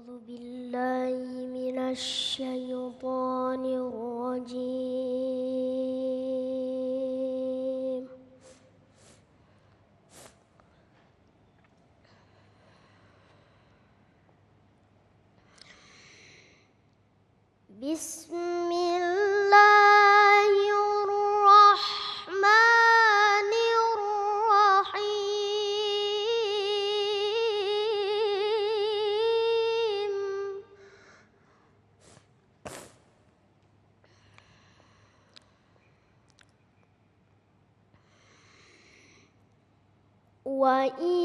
أعوذ بالله من الشيطان الرجيم بسم الله الرحمن الرحيم وإن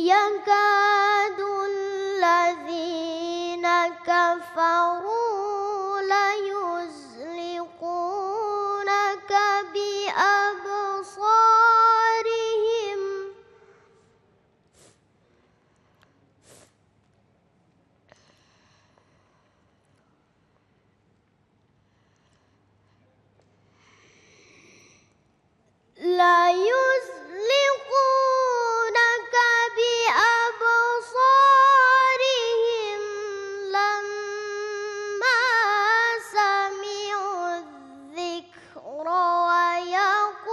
يكاد الذين كفروا ليزلقونك بأبصارهم لما سمعوا الذكر ويقولون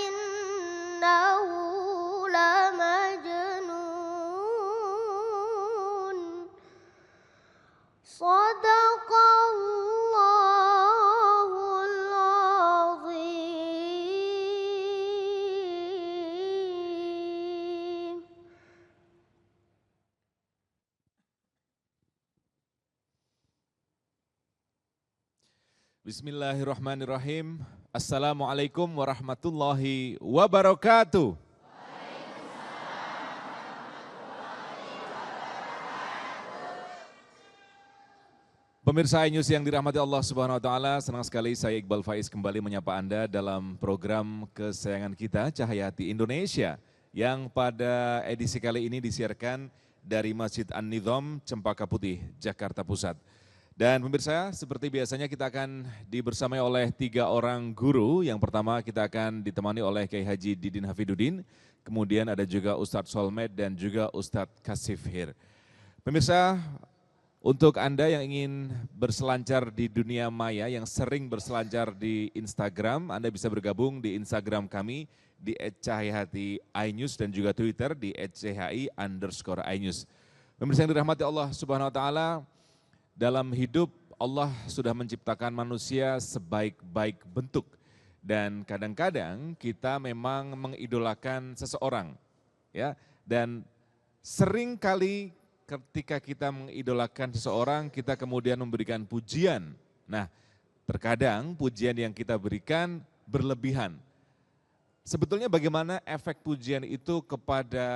إنه لمجنون صدق الله العظيم. Bismillahirrahmanirrahim. Assalamualaikum warahmatullahi wabarakatuh. Pemirsa iNews yang dirahmati Allah Subhanahu wa taala, senang sekali saya Iqbal Faiz kembali menyapa Anda dalam program kesayangan kita Cahaya Hati Indonesia yang pada edisi kali ini disiarkan dari Masjid An-Nizam Cempaka Putih, Jakarta Pusat. Dan pemirsa, seperti biasanya kita akan dibersamai oleh 3 orang guru. Yang pertama kita akan ditemani oleh Kiai Haji Didin Hafidudin, kemudian ada juga Ustadz Solmed dan juga Ustadz Kasif Hir. Pemirsa, untuk Anda yang ingin berselancar di dunia maya, yang sering berselancar di Instagram, Anda bisa bergabung di Instagram kami di @cahayahati_inews dan juga Twitter di @chi_inews. Pemirsa yang dirahmati Allah Subhanahu wa taala, dalam hidup Allah sudah menciptakan manusia sebaik-baik bentuk. Dan kadang-kadang kita memang mengidolakan seseorang. Ya, dan sering kali ketika kita mengidolakan seseorang, kita kemudian memberikan pujian. Nah, terkadang pujian yang kita berikan berlebihan. Sebetulnya bagaimana efek pujian itu kepada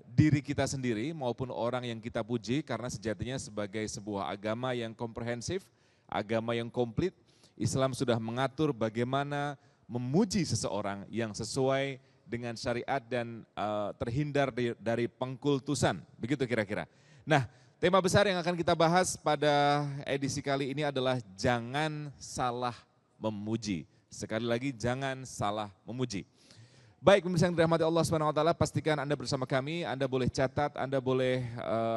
diri kita sendiri maupun orang yang kita puji, karena sejatinya sebagai sebuah agama yang komprehensif, agama yang komplit, Islam sudah mengatur bagaimana memuji seseorang yang sesuai dengan syariat dan terhindar dari pengkultusan, begitu kira-kira. Nah, tema besar yang akan kita bahas pada edisi kali ini adalah jangan salah memuji. Sekali lagi, jangan salah memuji. Baik, pemirsa yang dirahmati Allah Subhanahu wa taala, pastikan Anda bersama kami, Anda boleh catat, Anda boleh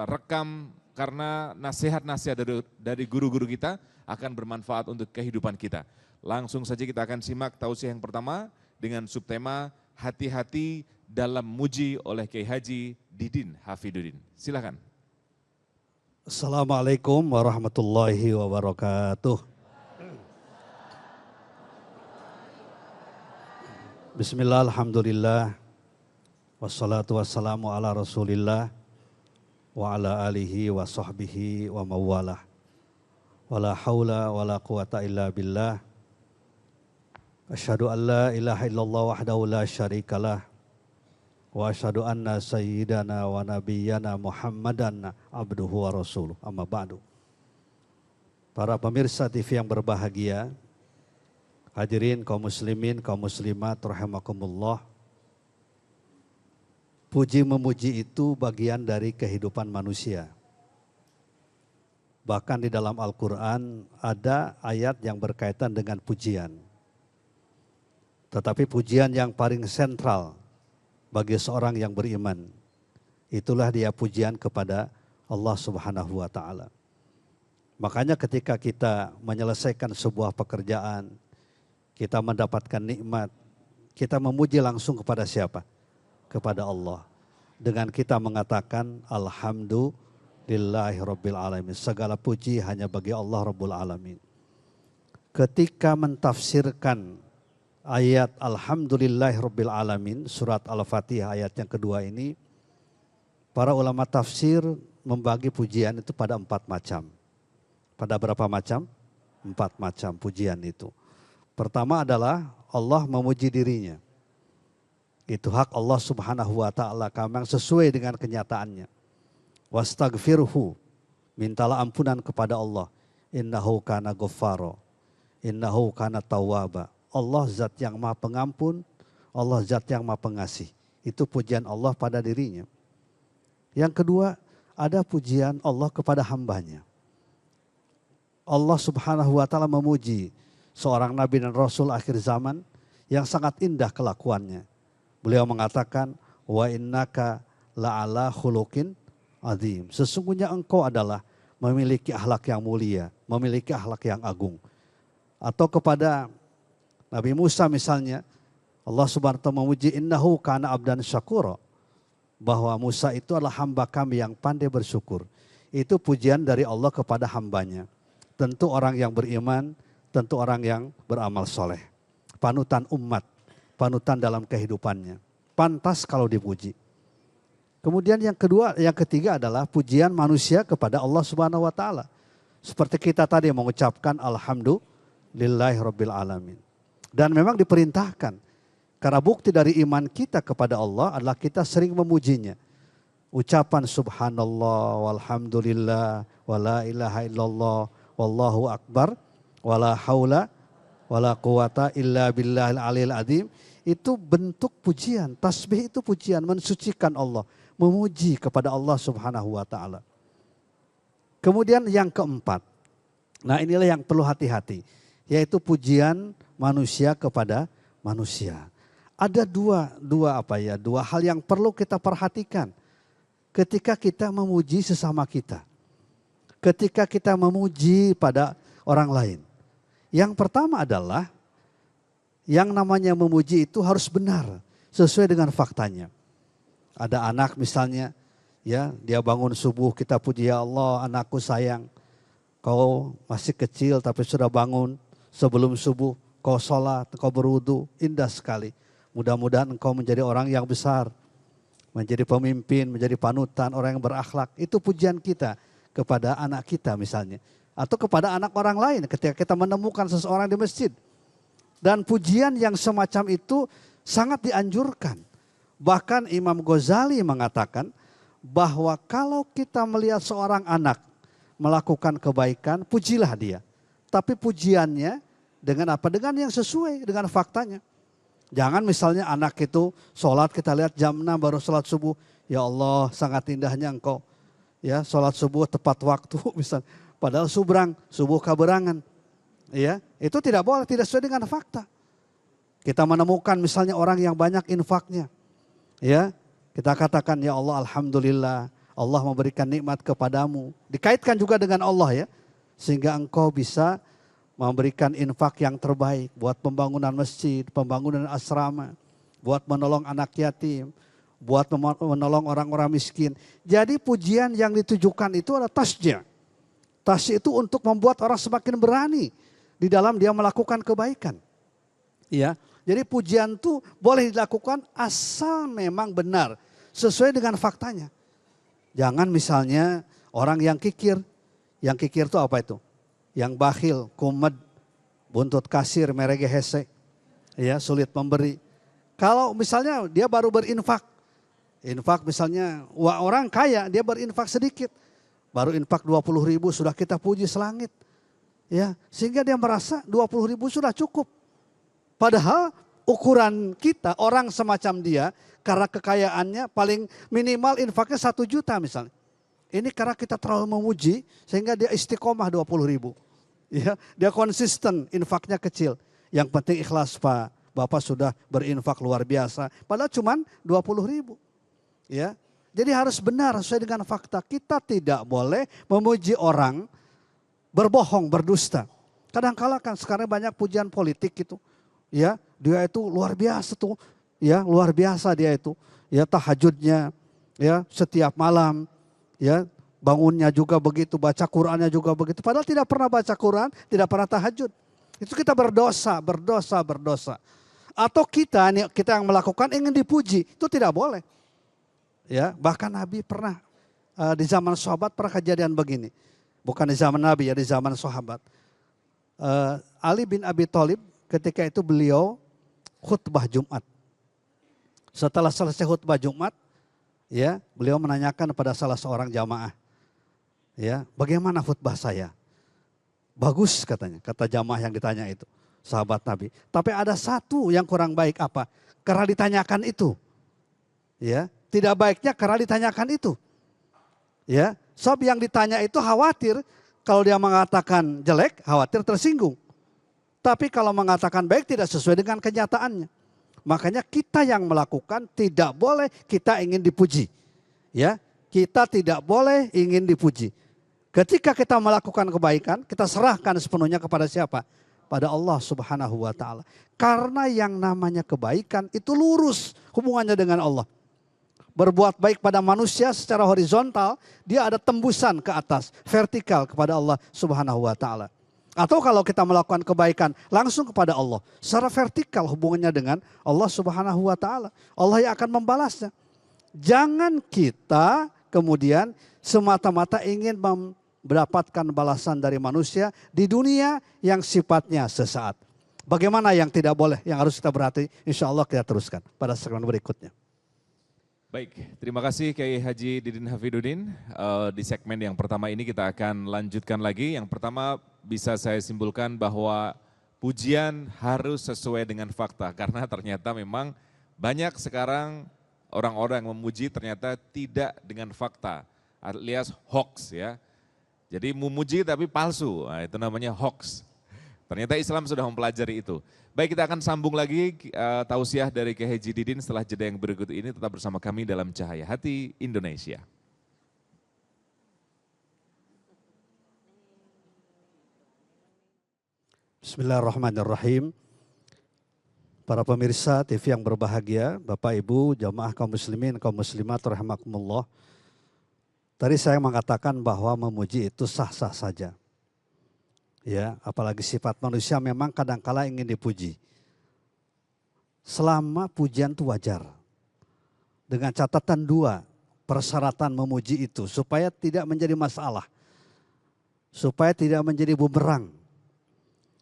rekam, karena nasihat-nasihat dari guru-guru kita akan bermanfaat untuk kehidupan kita. Langsung saja kita akan simak tausiah yang pertama dengan subtema hati-hati dalam muji oleh Kiai Haji Didin Hafidudin. Silakan. Assalamualaikum warahmatullahi wabarakatuh. Bismillah, alhamdulillah, wassalatu wassalamu ala rasulillah, wa ala alihi wa sahbihi wa mawalah, wa la hawla wa la quwata illa billah, asyhadu an la ilaha illallah wahdahu la syarikalah, wa asyhadu anna sayyidana wa nabiyyana Muhammadan abduhu wa rasuluh, amma ba'du. Para pemirsa TV yang berbahagia, hadirin kaum muslimin, kaum muslimat, rahimakumullah. Puji memuji itu bagian dari kehidupan manusia. Bahkan di dalam Al-Quran ada ayat yang berkaitan dengan pujian. Tetapi pujian yang paling sentral bagi seorang yang beriman, Itulah dia pujian kepada Allah Subhanahu wa taala. Makanya ketika kita menyelesaikan sebuah pekerjaan, kita mendapatkan nikmat, kita memuji langsung kepada siapa? Kepada Allah. Dengan kita mengatakan alhamdulillahirabbil alamin. Segala puji hanya bagi Allah Rabbul alamin. Ketika mentafsirkan ayat alhamdulillahirabbil alamin surat Al-Fatihah ayat yang kedua ini, para ulama tafsir membagi pujian itu pada 4 macam. Pada berapa macam? 4 macam pujian itu. Pertama adalah Allah memuji dirinya. Itu hak Allah Subhanahu wa taala, memang sesuai dengan kenyataannya. Wastaghfirhu, mintalah ampunan kepada Allah. Innahu kana ghaffara. Innahu kana tawwaba. Allah zat yang Maha Pengampun, Allah zat yang Maha Pengasih. Itu pujian Allah pada dirinya. Yang kedua, ada pujian Allah kepada hambanya. Allah Subhanahu wa taala memuji seorang nabi dan rasul akhir zaman yang sangat indah kelakuannya. Beliau mengatakan, wa innaka la'ala khuluqin azim. Sesungguhnya engkau adalah memiliki akhlak yang mulia, memiliki akhlak yang agung. Atau kepada Nabi Musa misalnya, Allah Subhanahu wa taala memuji innahu kana abdan syakura. Bahwa Musa itu adalah hamba kami yang pandai bersyukur. Itu pujian dari Allah kepada hambanya. Tentu orang yang beriman, tentu orang yang beramal soleh. Panutan umat, panutan dalam kehidupannya. Pantas kalau dipuji. Kemudian yang kedua, yang ketiga adalah pujian manusia kepada Allah Subhanahu wa taala. Seperti kita tadi mengucapkan alhamdulillahirabbil alamin. Dan memang diperintahkan. Karena bukti dari iman kita kepada Allah adalah kita sering memujinya. Ucapan subhanallah walhamdulillah wala ilaha illallah wallahu akbar wala haula wala quwata illa billahil aliyil azim. Itu bentuk pujian, tasbih itu pujian, mensucikan Allah, memuji kepada Allah Subhanahu wa taala. Kemudian yang keempat, nah inilah yang perlu hati-hati, yaitu pujian manusia kepada manusia. Ada dua hal yang perlu kita perhatikan ketika kita memuji sesama kita. Ketika kita memuji pada orang lain. Yang pertama adalah yang namanya memuji itu harus benar, sesuai dengan faktanya. Ada anak misalnya, ya dia bangun subuh, kita puji, ya Allah anakku sayang, kau masih kecil tapi sudah bangun sebelum subuh, kau sholat, kau berwudu, indah sekali. Mudah-mudahan engkau menjadi orang yang besar, menjadi pemimpin, menjadi panutan, orang yang berakhlak. Itu pujian kita kepada anak kita misalnya. Atau kepada anak orang lain ketika kita menemukan seseorang di masjid. Dan pujian yang semacam itu sangat dianjurkan. Bahkan Imam Ghazali mengatakan bahwa kalau kita melihat seorang anak melakukan kebaikan, pujilah dia. Tapi pujiannya dengan apa? Dengan yang sesuai dengan faktanya. Jangan misalnya anak itu sholat, kita lihat jam 6 baru sholat subuh. Ya Allah sangat indahnya engkau. Ya sholat subuh tepat waktu misalnya. Padahal subuh kaberangan. Ya, itu tidak boleh, tidak sesuai dengan fakta. Kita menemukan misalnya orang yang banyak infaknya. Ya, kita katakan ya Allah alhamdulillah, Allah memberikan nikmat kepadamu. Dikaitkan juga dengan Allah ya. Sehingga engkau bisa memberikan infak yang terbaik buat pembangunan masjid, pembangunan asrama, buat menolong anak yatim, buat menolong orang-orang miskin. Jadi pujian yang ditujukan itu adalah tasjih. Tasjih itu untuk membuat orang semakin berani di dalam dia melakukan kebaikan. Ya, jadi pujian itu boleh dilakukan asal memang benar, sesuai dengan faktanya. Jangan misalnya orang yang kikir itu apa itu? Yang bakhil, kumed, buntut kasir, merege hese, ya sulit memberi. Kalau misalnya dia baru berinfak misalnya orang kaya dia berinfak sedikit, baru infak 20.000 sudah kita puji selangit, ya sehingga dia merasa 20.000 sudah cukup. Padahal ukuran kita orang semacam dia karena kekayaannya paling minimal infaknya 1 juta misalnya. Ini karena kita terlalu memuji sehingga dia istiqomah 20.000. Ya, dia konsisten infaknya kecil. Yang penting ikhlas Pak. Bapak sudah berinfak luar biasa. Padahal cuma 20.000. Ya, Jadi harus benar sesuai dengan fakta. Kita tidak boleh memuji orang berbohong, berdusta. Kadang-kala kan sekarang banyak pujian politik gitu. Ya, dia itu luar biasa tuh. Ya, luar biasa dia itu. Ya, tahajudnya ya setiap malam, ya, bangunnya juga begitu, baca Qur'annya juga begitu. Padahal tidak pernah baca Qur'an, tidak pernah tahajud. Itu kita berdosa. Atau kita yang melakukan ingin dipuji, itu tidak boleh. Ya, bahkan Nabi pernah di zaman sahabat pernah kejadian begini. Bukan di zaman Nabi ya, di zaman sahabat. Ali bin Abi Thalib ketika itu beliau khutbah Jumat. Setelah selesai khutbah Jumat, ya, beliau menanyakan kepada salah seorang jamaah, ya, bagaimana khutbah saya? Bagus katanya, kata jamaah yang ditanya itu, sahabat Nabi. Tapi ada satu yang kurang baik apa? Karena ditanyakan itu, ya, tidak baiknya karena ditanyakan itu, ya. Sebab yang ditanya itu khawatir kalau dia mengatakan jelek, khawatir tersinggung. Tapi kalau mengatakan baik tidak sesuai dengan kenyataannya. Makanya kita yang melakukan tidak boleh kita ingin dipuji. Ya, kita tidak boleh ingin dipuji. Ketika kita melakukan kebaikan, kita serahkan sepenuhnya kepada siapa? Pada Allah Subhanahu wa taala. Karena yang namanya kebaikan itu lurus hubungannya dengan Allah. Berbuat baik pada manusia secara horizontal, dia ada tembusan ke atas, vertikal kepada Allah Subhanahu wa taala. Atau kalau kita melakukan kebaikan langsung kepada Allah, secara vertikal hubungannya dengan Allah Subhanahu wa taala. Allah yang akan membalasnya. Jangan kita kemudian semata-mata ingin mendapatkan balasan dari manusia di dunia yang sifatnya sesaat. Bagaimana yang tidak boleh, yang harus kita perhati, insya Allah kita teruskan pada segmen berikutnya. Baik, terima kasih Kiai Haji Didin Hafidudin. Di segmen yang pertama ini kita akan lanjutkan lagi. Yang pertama bisa saya simpulkan bahwa pujian harus sesuai dengan fakta. Karena ternyata memang banyak sekarang orang-orang yang memuji ternyata tidak dengan fakta. Alias hoax ya. Jadi memuji tapi palsu, nah, itu namanya hoax. Ternyata Islam sudah mempelajari itu. Baik, kita akan sambung lagi tausiah dari Kiai Haji Didin setelah jeda yang berikut ini. Tetap bersama kami dalam Cahaya Hati Indonesia. Bismillahirrahmanirrahim. Para pemirsa TV yang berbahagia, Bapak Ibu, jamaah kaum muslimin, kaum muslimat rahimakumullah. Tadi saya mengatakan bahwa memuji itu sah-sah saja. Ya, apalagi sifat manusia memang kadangkala ingin dipuji. Selama pujian itu wajar. Dengan catatan dua, persyaratan memuji itu supaya tidak menjadi masalah. Supaya tidak menjadi bumerang.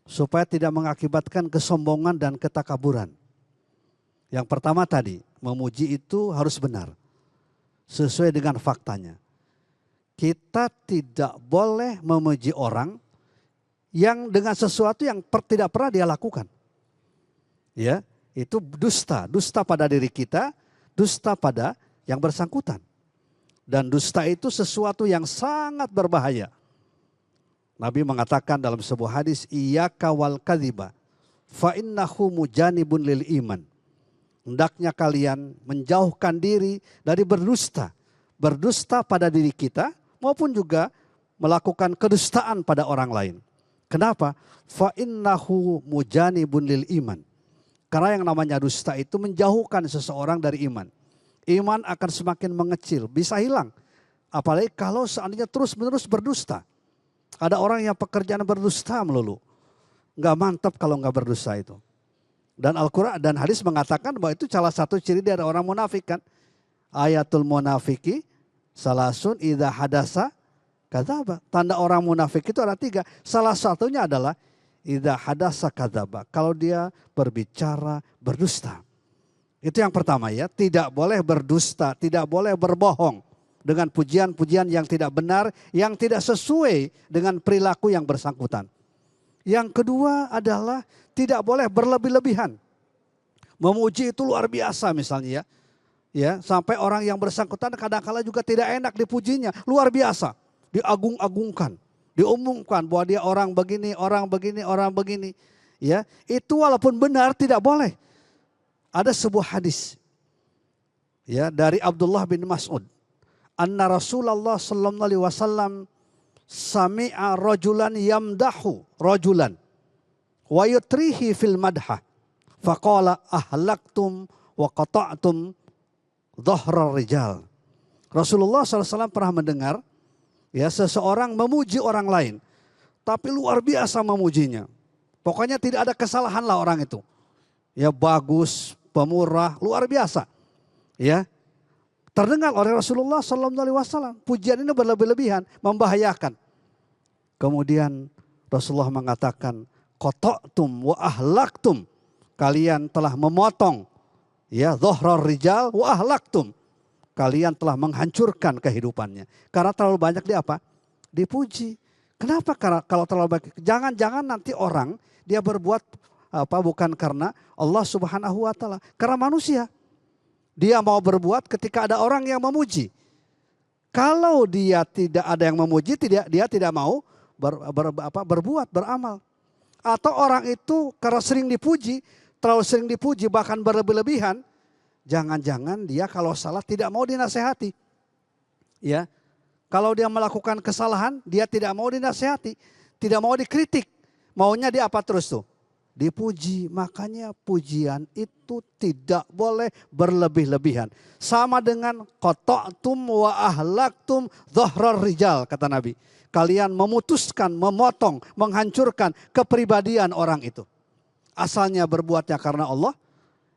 Supaya tidak mengakibatkan kesombongan dan ketakaburan. Yang pertama tadi, memuji itu harus benar. Sesuai dengan faktanya. Kita tidak boleh memuji orang yang dengan sesuatu yang tidak pernah dia lakukan. Ya, itu dusta pada diri kita, dusta pada yang bersangkutan. Dan dusta itu sesuatu yang sangat berbahaya. Nabi mengatakan dalam sebuah hadis, iyyaka wal kadhiba fa innahu mujanibun lil iman. Hendaknya kalian menjauhkan diri dari berdusta. Berdusta pada diri kita maupun juga melakukan kedustaan pada orang lain. Kenapa? Fa innahu mujanibun lil iman. Karena yang namanya dusta itu menjauhkan seseorang dari iman. Iman akan semakin mengecil, bisa hilang. Apalagi kalau seandainya terus-menerus berdusta. Ada orang yang pekerjaan berdusta melulu. Enggak mantap kalau enggak berdusta itu. Dan Al-Quran dan hadis mengatakan bahwa itu salah satu ciri dari orang munafik kan. Ayatul munafiki salasun idza hadasa kadzaba. Tanda orang munafik itu ada 3. Salah satunya adalah idza hadasa kadzaba. Kalau dia berbicara berdusta. Itu yang pertama ya. Tidak boleh berdusta, tidak boleh berbohong dengan pujian-pujian yang tidak benar, yang tidak sesuai dengan perilaku yang bersangkutan. Yang kedua adalah tidak boleh berlebih-lebihan. Memuji itu luar biasa misalnya ya. Ya, sampai orang yang bersangkutan kadang-kala juga tidak enak dipujinya, luar biasa. Diagung-agungkan, diumumkan bahwa dia orang begini, orang begini, orang begini. Ya, itu walaupun benar tidak boleh. Ada sebuah hadis ya dari Abdullah bin Mas'ud anna Rasulullah sallallahu alaihi wasallam sami'a rajulan yamdahu rajulan wa yutrihi fil madha faqala ahlaktum wa qata'tum dhahrar rijal. Rasulullah SAW pernah mendengar ya seseorang memuji orang lain, tapi luar biasa memujinya. Pokoknya tidak ada kesalahan lah orang itu. Ya bagus, pemurah, luar biasa. Ya terdengar oleh Rasulullah SAW. Pujian ini berlebih-lebihan, membahayakan. Kemudian Rasulullah mengatakan, qata'tum wa ahlaktum. Kalian telah memotong ya dhahrar rijal wa ahlaktum. Kalian telah menghancurkan kehidupannya. Karena terlalu banyak dipuji. Kenapa? Karena kalau terlalu banyak, jangan-jangan nanti orang dia berbuat bukan karena Allah Subhanahu wa taala, karena manusia. Dia mau berbuat ketika ada orang yang memuji. Kalau dia tidak ada yang memuji, dia tidak mau berbuat, beramal. Atau orang itu karena sering dipuji, terlalu sering dipuji bahkan berlebih-lebihan, jangan-jangan dia kalau salah tidak mau dinasehati. Ya. Kalau dia melakukan kesalahan, dia tidak mau dinasehati, tidak mau dikritik. Maunya dia apa terus tuh? Dipuji. Makanya pujian itu tidak boleh berlebih-lebihan. Sama dengan qata'tum wa ahlaktum dhahrar rijal, kata Nabi. Kalian memutuskan, memotong, menghancurkan kepribadian orang itu. Asalnya berbuatnya karena Allah,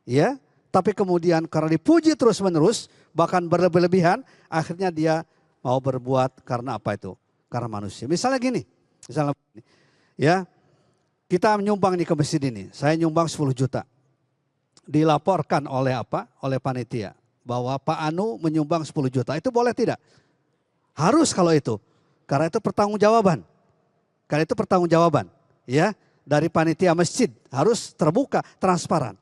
ya. Tapi kemudian karena dipuji terus-menerus, bahkan berlebih-lebihan, akhirnya dia mau berbuat karena apa itu? Karena manusia. Misalnya gini, ya, kita menyumbang nih ke masjid ini, saya nyumbang 10 juta. Dilaporkan oleh Oleh panitia, bahwa Pak Anu menyumbang 10 juta, itu boleh tidak? Harus kalau itu, karena itu pertanggungjawaban. Karena itu pertanggungjawaban, ya, dari panitia masjid, harus terbuka, transparan.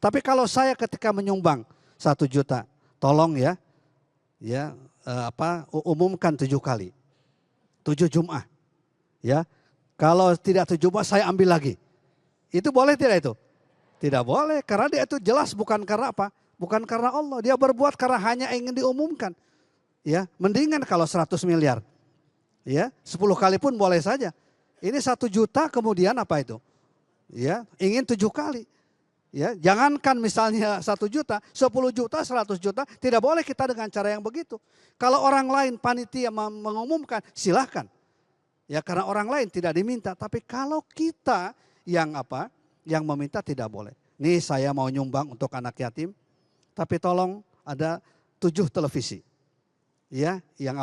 Tapi kalau saya ketika menyumbang 1 juta, tolong ya, umumkan 7 kali, 7 Jum'ah, ya. Kalau tidak 7 Jum'ah saya ambil lagi, itu boleh tidak itu? Tidak boleh, karena dia itu jelas bukan karena apa? Bukan karena Allah, dia berbuat karena hanya ingin diumumkan, ya. Mendingan kalau 100 miliar, ya, 10 kali pun boleh saja. Ini 1 juta kemudian apa itu? Ya, ingin 7 kali. Ya, jangankan misalnya 1 juta, 10 juta, 100 juta, tidak boleh kita dengan cara yang begitu. Kalau orang lain panitia mengumumkan, silahkan. Ya, karena orang lain tidak diminta, tapi kalau kita yang meminta tidak boleh. Nih saya mau nyumbang untuk anak yatim, tapi tolong ada 7 televisi. Ya, yang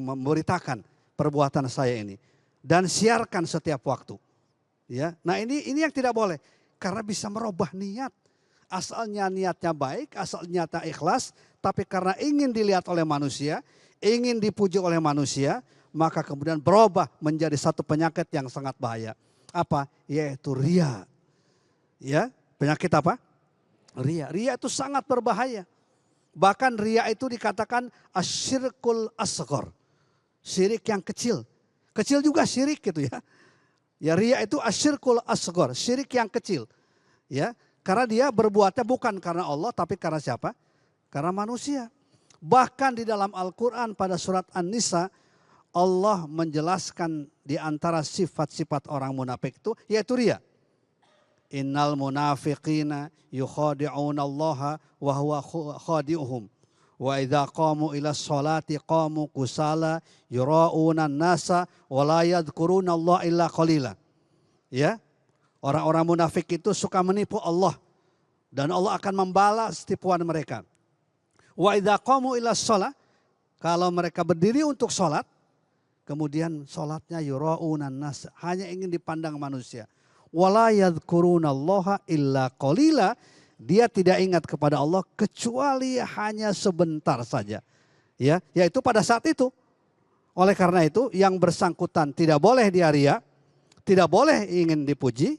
memberitakan perbuatan saya ini dan siarkan setiap waktu. Ya, nah ini yang tidak boleh. Karena bisa merubah niat. Asalnya niatnya baik, asalnya niatnya ikhlas. Tapi karena ingin dilihat oleh manusia, ingin dipuji oleh manusia, maka kemudian berubah menjadi satu penyakit yang sangat bahaya. Apa? Yaitu ria. Ya, penyakit apa? Ria. Ria itu sangat berbahaya. Bahkan ria itu dikatakan asyirkul asghar. Syirik yang kecil. Kecil juga syirik gitu ya. Ya, ria itu asyirkul asghar, syirik yang kecil. Ya, karena dia berbuatnya bukan karena Allah tapi karena siapa? Karena manusia. Bahkan di dalam Al-Qur'an pada surat An-Nisa, Allah menjelaskan di antara sifat-sifat orang munafik itu yaitu ria. Innal munafiqina yukhadi'una Allah wa huwa khadi'uhum. Wa idza qamu ila sholati qamu kusala yura'una nasa wa la yadhkuruna Allah illa qalila. Ya. Orang-orang munafik itu suka menipu Allah dan Allah akan membalas tipuan mereka. Wa idza qamu ila sholat, kalau mereka berdiri untuk sholat, kemudian sholatnya yura'una nasa, hanya ingin dipandang manusia. Wa la yadhkuruna Allah illa qalila. Dia tidak ingat kepada Allah kecuali hanya sebentar saja. Ya, yaitu pada saat itu. Oleh karena itu yang bersangkutan tidak boleh dia ria, tidak boleh ingin dipuji,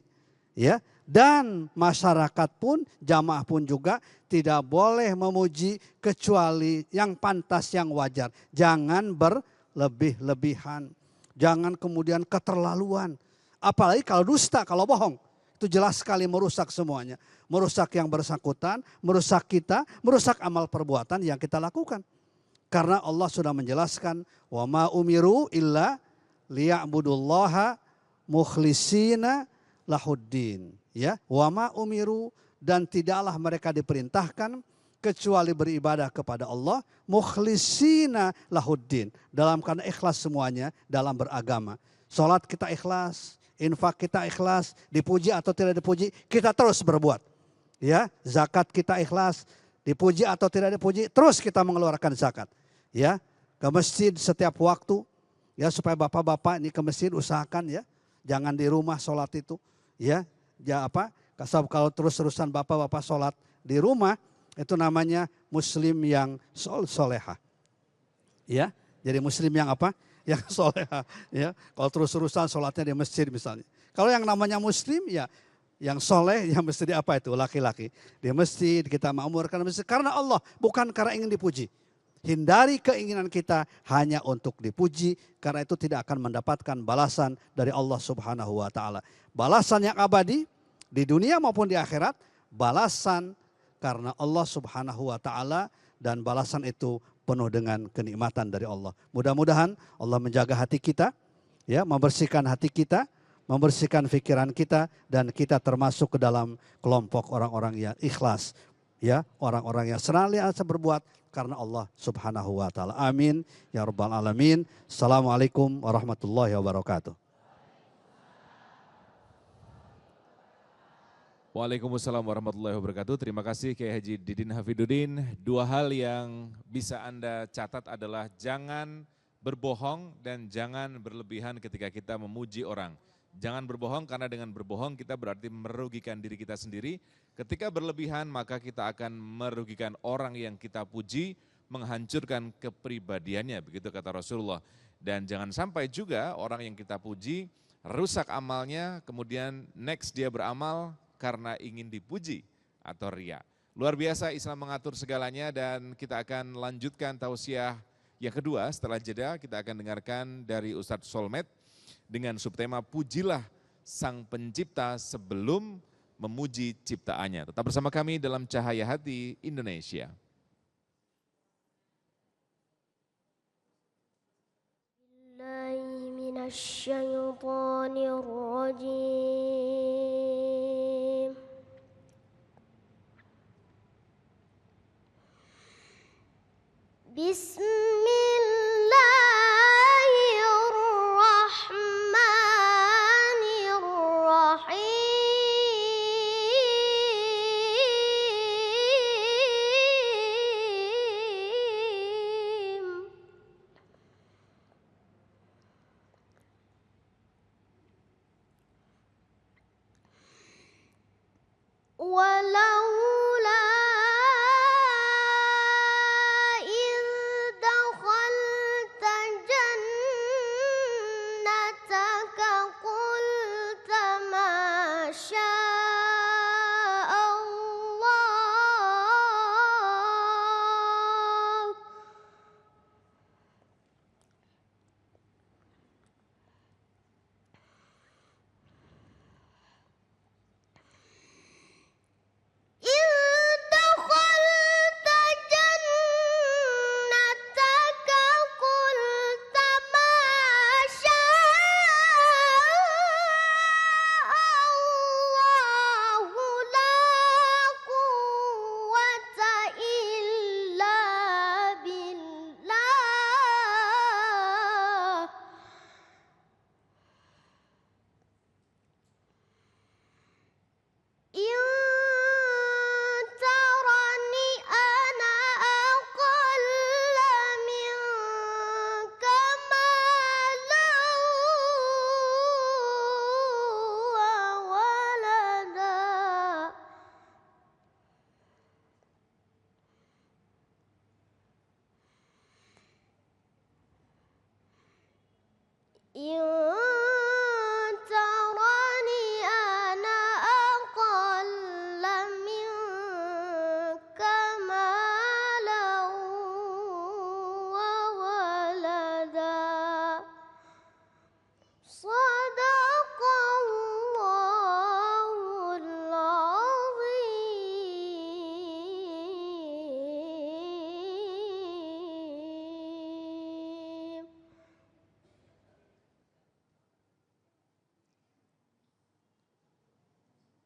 ya. Dan masyarakat pun, jamaah pun juga tidak boleh memuji kecuali yang pantas, yang wajar. Jangan berlebih-lebihan, jangan kemudian keterlaluan. Apalagi kalau dusta, kalau bohong. Itu jelas sekali merusak semuanya. Merusak yang bersangkutan, merusak kita, merusak amal perbuatan yang kita lakukan. Karena Allah sudah menjelaskan wa ma umiru illa liya'budullaha mukhlisina lahuddin. Ya, wa ma umiru, dan tidaklah mereka diperintahkan kecuali beribadah kepada Allah mukhlisina lahuddin, dalam karena ikhlas semuanya dalam beragama. Salat kita ikhlas, infak kita ikhlas, dipuji atau tidak dipuji kita terus berbuat. Ya, zakat kita ikhlas, dipuji atau tidak dipuji terus kita mengeluarkan zakat. Ya, ke masjid setiap waktu. Ya, supaya bapak-bapak ini ke masjid usahakan ya, jangan di rumah sholat itu. Ya, kalau terus-terusan bapak-bapak sholat di rumah, itu namanya muslim yang soleha. Ya, jadi muslim yang apa? Yang soleha. Ya, kalau terus-terusan sholatnya di masjid misalnya. Kalau yang namanya muslim ya, yang soleh yang mesti apa itu? Laki-laki. Di masjid kita makmurkan masjid karena Allah, bukan karena ingin dipuji. Hindari keinginan kita hanya untuk dipuji, karena itu tidak akan mendapatkan balasan dari Allah Subhanahu wa taala. Balasan yang abadi di dunia maupun di akhirat, balasan karena Allah Subhanahu wa taala, dan balasan itu penuh dengan kenikmatan dari Allah. Mudah-mudahan Allah menjaga hati kita, ya, membersihkan hati kita, membersihkan pikiran kita, dan kita termasuk ke dalam kelompok orang-orang yang ikhlas, ya, orang-orang yang senantiasa berbuat karena Allah Subhanahu wa taala. Amin ya rabbal alamin. Assalamualaikum warahmatullahi wabarakatuh. Waalaikumsalam warahmatullahi wabarakatuh. Terima kasih Kiai Haji Didin Hafidudin. Dua hal yang bisa Anda catat adalah jangan berbohong dan jangan berlebihan ketika kita memuji orang. Jangan berbohong karena dengan berbohong kita berarti merugikan diri kita sendiri. Ketika berlebihan maka kita akan merugikan orang yang kita puji, menghancurkan kepribadiannya, begitu kata Rasulullah. Dan jangan sampai juga orang yang kita puji rusak amalnya, kemudian next dia beramal karena ingin dipuji atau ria. Luar biasa Islam mengatur segalanya, dan kita akan lanjutkan tausiah yang kedua. Setelah jeda kita akan dengarkan dari Ustadz Solmed dengan subtema Pujilah Sang Pencipta sebelum memuji ciptaannya. Tetap bersama kami dalam Cahaya Hati Indonesia. ولولا إذ دخلت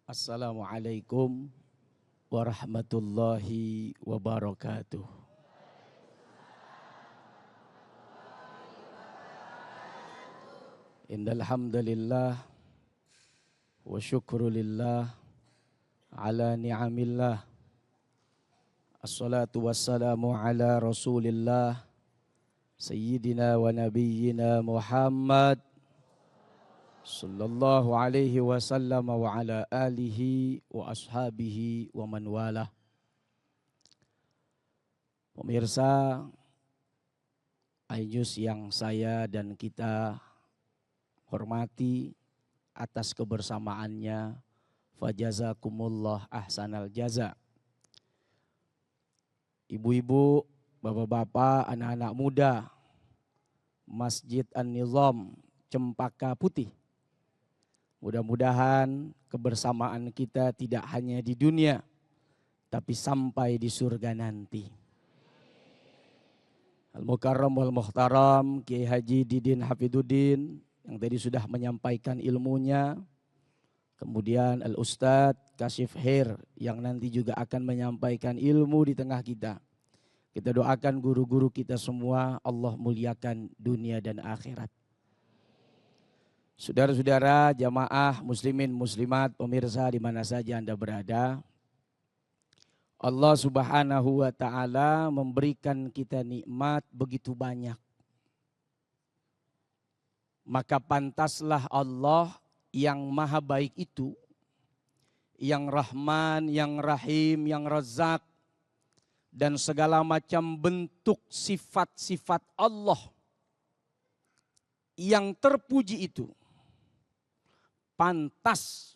Assalamualaikum warahmatullahi wabarakatuh. Innal hamdalillah wa syukrulillah ala ni'amillah. Assalatu wassalamu ala Rasulillah Sayyidina wa nabiyyina Muhammad sallallahu alaihi wasallam wa ala alihi wa ashabihi wa man walah. Pemirsa iNews yang saya dan kita hormati atas kebersamaannya, fajazakumullah ahsanal jaza. Ibu-ibu, bapak-bapak, anak-anak muda, Masjid An-Nizam Cempaka Putih. Mudah-mudahan kebersamaan kita tidak hanya di dunia, tapi sampai di surga nanti. Al-Mukarram wal Muhtaram Kiai Haji Didin Hafiduddin yang tadi sudah menyampaikan ilmunya. Kemudian Al-Ustadz Kashif Khair yang nanti juga akan menyampaikan ilmu di tengah kita. Kita doakan guru-guru kita semua, Allah muliakan dunia dan akhirat. Saudara-saudara, jamaah muslimin muslimat, pemirsa di mana saja Anda berada. Allah Subhanahu wa taala memberikan kita nikmat begitu banyak. Maka pantaslah Allah yang maha baik itu, yang Rahman, yang Rahim, yang Razzaq, dan segala macam bentuk sifat-sifat Allah yang terpuji itu pantas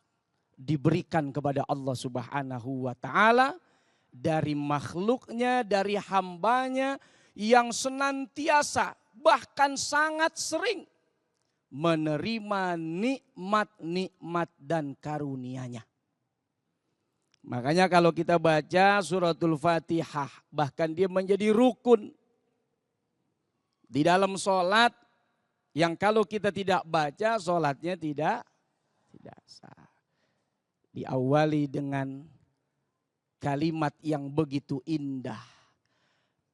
diberikan kepada Allah Subhanahu wa taala dari makhluknya, dari hambanya yang senantiasa bahkan sangat sering menerima nikmat-nikmat dan karunia-Nya. Makanya kalau kita baca suratul Fatihah, bahkan dia menjadi rukun di dalam sholat yang kalau kita tidak baca sholatnya tidak sah. Diawali dengan kalimat yang begitu indah.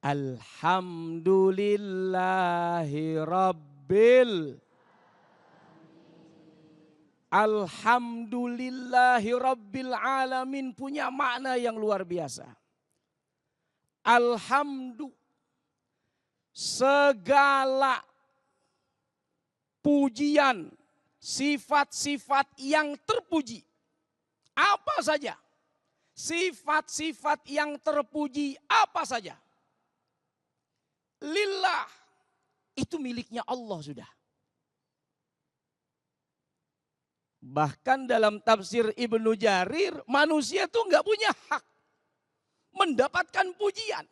Alhamdulillahi Rabbil Alhamdulillahi Rabbil Alamin punya makna yang luar biasa. Alhamdulillah, segala pujian, sifat-sifat yang terpuji. Apa saja? Sifat-sifat yang terpuji apa saja? Lillah, itu miliknya Allah sudah. Bahkan dalam tafsir Ibnu Jarir, manusia tuh nggak punya hak mendapatkan pujian.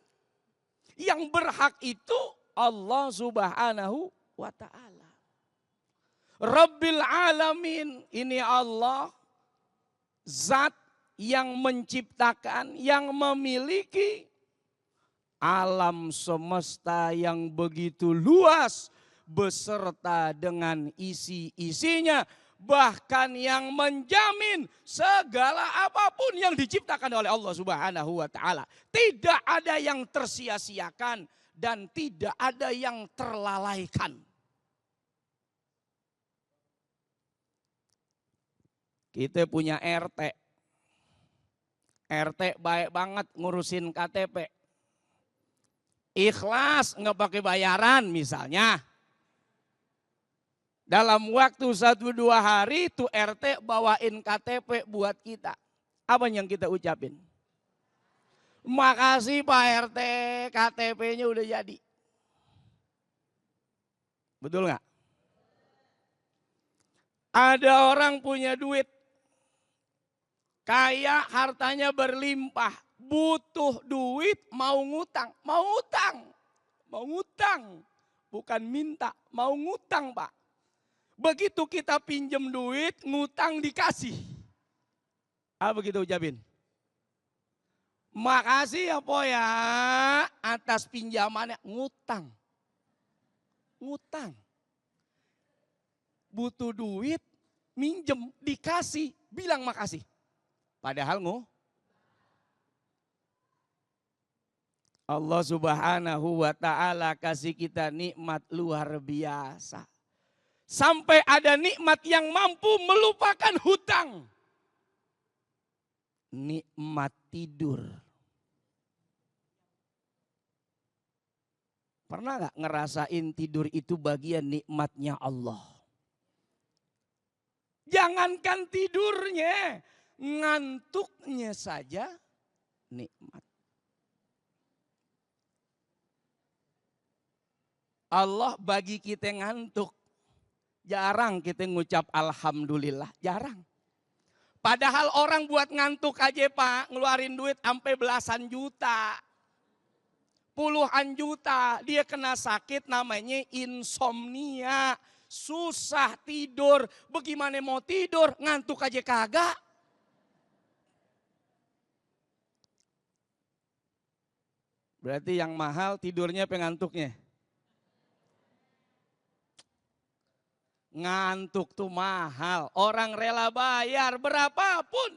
Yang berhak itu Allah Subhanahu wa ta'ala. Rabbil Alamin, ini Allah, zat yang menciptakan, yang memiliki alam semesta yang begitu luas beserta dengan isi-isinya. Bahkan yang menjamin segala apapun yang diciptakan oleh Allah Subhanahu wa ta'ala. Tidak ada yang tersia-siakan dan tidak ada yang terlalaikan. Kita punya RT. RT baik banget ngurusin KTP. Ikhlas nggak pakai bayaran misalnya. Dalam waktu 1-2 hari tuh RT bawain KTP buat kita. Apa yang kita ucapin? Makasih Pak RT, KTP-nya udah jadi. Betul nggak? Ada orang punya duit. Kaya, hartanya berlimpah. Butuh duit, mau ngutang. Mau ngutang. Mau ngutang. Bukan minta, mau ngutang Pak. Begitu kita pinjem duit, ngutang dikasih. Apa kita ucapin? Makasih ya Po ya atas pinjamannya. Ngutang. Ngutang. Butuh duit, minjem, dikasih, bilang makasih. Padahal Allah Subhanahu wa ta'ala kasih kita nikmat luar biasa. Sampai ada nikmat yang mampu melupakan hutang. Nikmat tidur. Pernah gak ngerasain tidur itu bagian nikmatnya Allah? Jangankan tidurnya, ngantuknya saja nikmat. Allah bagi kita ngantuk. Jarang kita ngucap alhamdulillah, jarang. Padahal orang buat ngantuk aja Pak, ngeluarin duit sampai belasan juta. Puluhan juta, dia kena sakit namanya insomnia. Susah tidur, bagaimana mau tidur, ngantuk aja kagak. Berarti yang mahal tidurnya pengantuknya. Ngantuk tuh mahal, orang rela bayar berapapun.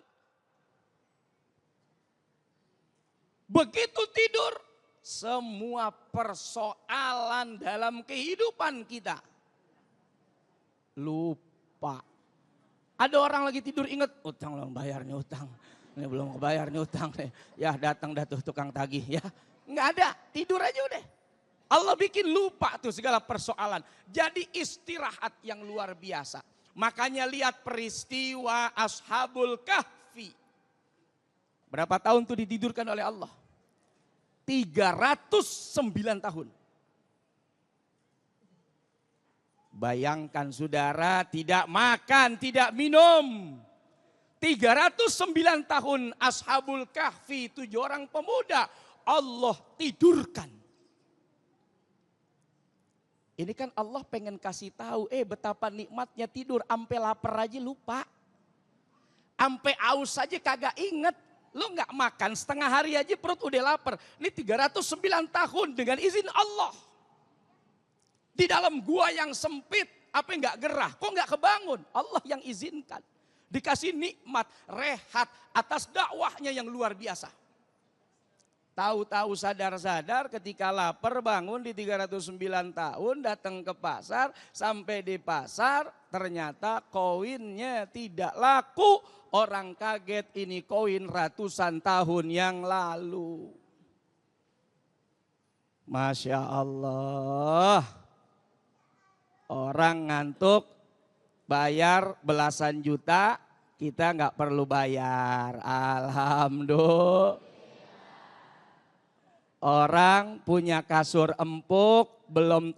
Begitu tidur, semua persoalan dalam kehidupan kita lupa. Ada orang lagi tidur ingat, utang belum bayar nih utang. Ini belum kebayar nih utang nih. Ya datang dah tuh tukang tagih ya. Nggak ada, tidur aja udah. Allah bikin lupa tuh segala persoalan. Jadi istirahat yang luar biasa. Makanya lihat peristiwa Ashabul Kahfi. Berapa tahun tuh ditidurkan oleh Allah? 309 tahun. Bayangkan saudara, tidak makan, tidak minum. 309 tahun Ashabul Kahfi, 7 orang pemuda Allah tidurkan. Ini kan Allah pengen kasih tahu, betapa nikmatnya tidur, ampe lapar aja lupa. Ampe aus aja kagak inget. Lu gak makan setengah hari aja perut udah lapar. Ini 309 tahun dengan izin Allah. Di dalam gua yang sempit, apa gak gerah? Kok gak kebangun? Allah yang izinkan. Dikasih nikmat, rehat atas dakwahnya yang luar biasa. Tahu-tahu sadar-sadar ketika lapar bangun di 309 tahun datang ke pasar. Sampai di pasar ternyata koinnya tidak laku. Orang kaget ini koin ratusan tahun yang lalu. Masya Allah. Orang ngantuk bayar belasan juta, kita nggak perlu bayar. Alhamdulillah. Orang punya kasur empuk, belum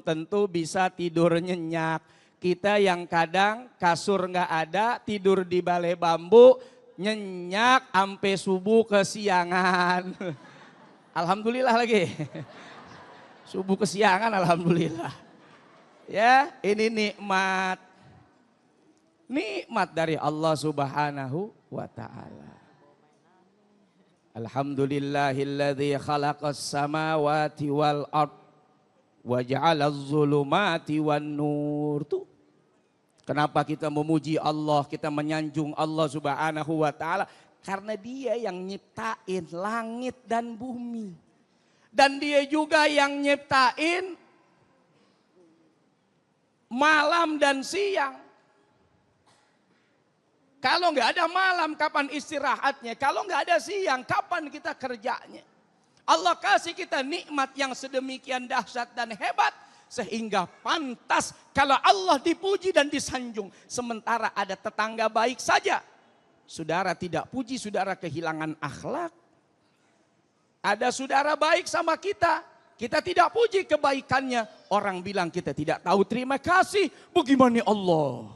tentu bisa tidur nyenyak. Kita yang kadang kasur nggak ada, tidur di balai bambu, nyenyak sampai subuh kesiangan. Alhamdulillah lagi. Subuh kesiangan alhamdulillah. Ya, ini nikmat. Nikmat dari Allah Subhanahu wa ta'ala. Alhamdulillahilladzi khalaqas samawati wal ard wa ja'alaz zulumati wan nur. Tuh. Kenapa kita memuji Allah, kita menyanjung Allah Subhanahu wa taala? Karena Dia yang nyiptain langit dan bumi. Dan Dia juga yang nyiptain malam dan siang. Kalau nggak ada malam, kapan istirahatnya? Kalau nggak ada siang, kapan kita kerjanya? Allah kasih kita nikmat yang sedemikian dahsyat dan hebat. Sehingga pantas kalau Allah dipuji dan disanjung. Sementara ada tetangga baik saja. Saudara tidak puji, saudara kehilangan akhlak. Ada saudara baik sama kita. Kita tidak puji kebaikannya. Orang bilang kita tidak tahu terima kasih. Bagaimana Allah?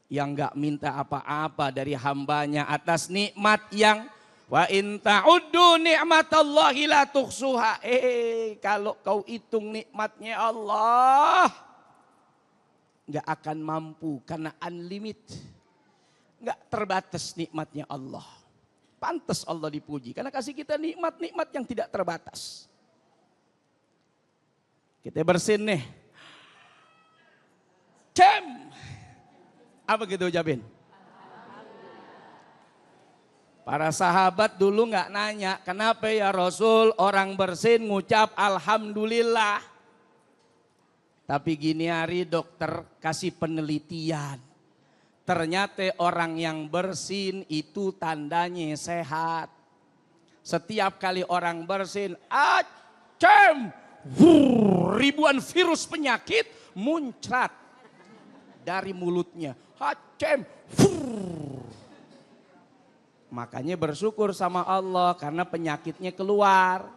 Yang gak minta apa-apa dari hambanya atas nikmat yang wa in ta'uddu ni'matallahi la tuhsuha. Kalau kau hitung nikmatnya Allah gak akan mampu karena unlimited. Gak terbatas nikmatnya Allah. Pantas Allah dipuji karena kasih kita nikmat-nikmat yang tidak terbatas. Kita bersin nih. Apa gitu ucapin? Para sahabat dulu nggak nanya, kenapa ya Rasul orang bersin ngucap alhamdulillah. Tapi gini hari dokter kasih penelitian. Ternyata orang yang bersin itu tandanya sehat. Setiap kali orang bersin, acem, ribuan virus penyakit muncrat dari mulutnya. Acem, makanya bersyukur sama Allah karena penyakitnya keluar.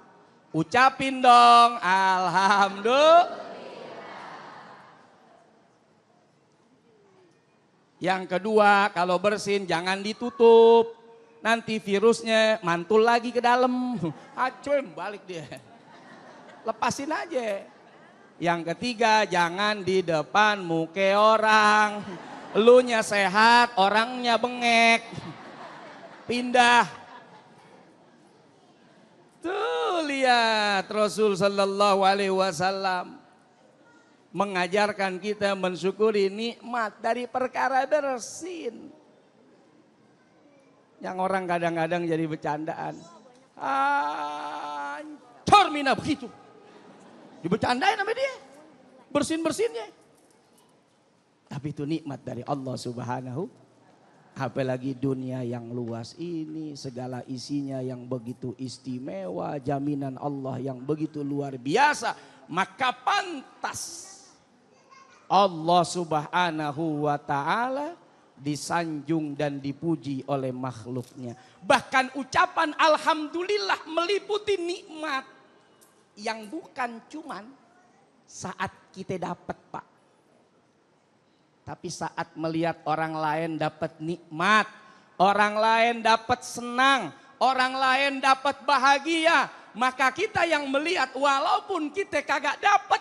Ucapin dong, alhamdulillah. Yang kedua, kalau bersin jangan ditutup. Nanti virusnya mantul lagi ke dalam. Acem, balik dia. Lepasin aja. Yang ketiga, jangan di depan muka orang. Elunya sehat, orangnya bengek. Pindah. Tuh lihat Rasul sallallahu alaihi wasallam mengajarkan kita mensyukuri nikmat dari perkara bersin. Yang orang kadang-kadang jadi bercandaan. Hancur mina begitu. Dibercandain sama dia. Bersin-bersinnya. Tapi itu nikmat dari Allah Subhanahu. Apalagi dunia yang luas ini, segala isinya yang begitu istimewa, jaminan Allah yang begitu luar biasa, maka pantas Allah Subhanahu wa ta'ala disanjung dan dipuji oleh makhluknya. Bahkan ucapan alhamdulillah meliputi nikmat yang bukan cuman saat kita dapat, Pak. Tapi saat melihat orang lain dapat nikmat, orang lain dapat senang, orang lain dapat bahagia, maka kita yang melihat walaupun kita kagak dapat,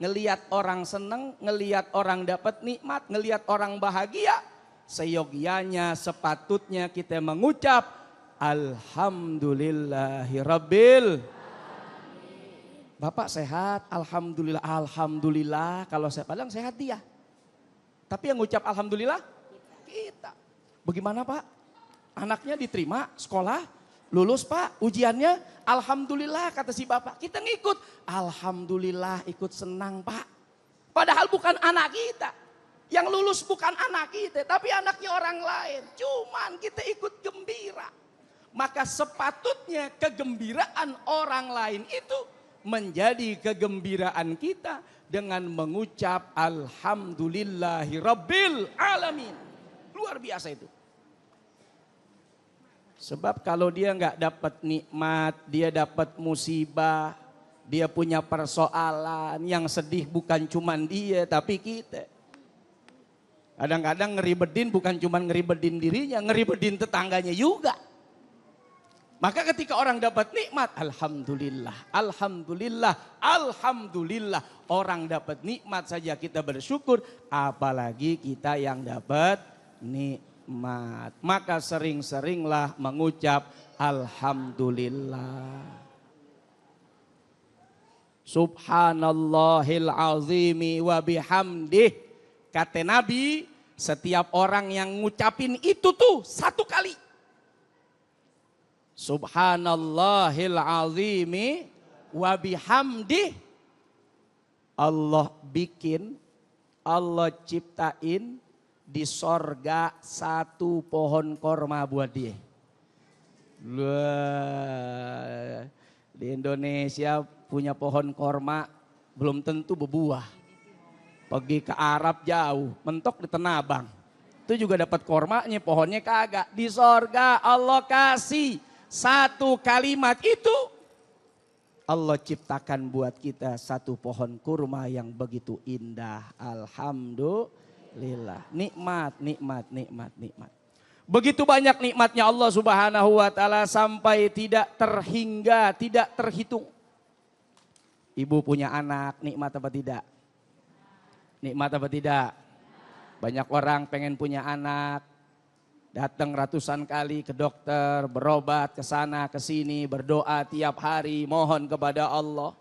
ngelihat orang senang, ngelihat orang dapat nikmat, ngelihat orang bahagia, seyogianya sepatutnya kita mengucap alhamdulillahirabbil. Bapak sehat, alhamdulillah, alhamdulillah. Kalau saya padang sehat dia. Tapi yang ngucap alhamdulillah kita. Bagaimana Pak? Anaknya diterima sekolah, lulus Pak, ujiannya alhamdulillah kata si bapak. Kita ngikut, alhamdulillah ikut senang Pak. Padahal bukan anak kita. Yang lulus bukan anak kita, tapi anaknya orang lain. Cuman kita ikut gembira. Maka sepatutnya kegembiraan orang lain itu menjadi kegembiraan kita dengan mengucap alhamdulillahirabbil alamin. Luar biasa itu. Sebab kalau dia nggak dapat nikmat, dia dapat musibah, dia punya persoalan, yang sedih bukan cuman dia tapi kita. Kadang-kadang ngeribedin bukan cuman ngeribedin dirinya, ngeribedin tetangganya juga. Maka ketika orang dapat nikmat, alhamdulillah, alhamdulillah, alhamdulillah. Orang dapat nikmat saja kita bersyukur, apalagi kita yang dapat nikmat. Maka sering-seringlah mengucap alhamdulillah. Subhanallahil azimi wa bihamdih. Kata Nabi, setiap orang yang ngucapin itu tuh satu kali. Subhanallahil azimi wa bihamdih. Allah bikin, Allah ciptain di sorga satu pohon korma buat dia. Di Indonesia punya pohon korma belum tentu berbuah. Pergi ke Arab jauh, mentok di Tanah Abang. Itu juga dapat kormanya, pohonnya kagak. Di sorga Allah kasih. Satu kalimat itu Allah ciptakan buat kita satu pohon kurma yang begitu indah. Alhamdulillah. Nikmat, nikmat, nikmat, nikmat. Begitu banyak nikmatnya Allah Subhanahu wa ta'ala sampai tidak terhingga, tidak terhitung. Ibu punya anak, nikmat apa tidak? Nikmat apa tidak? Banyak orang pengen punya anak. Datang ratusan kali ke dokter, berobat ke sana ke sini, berdoa tiap hari, mohon kepada Allah.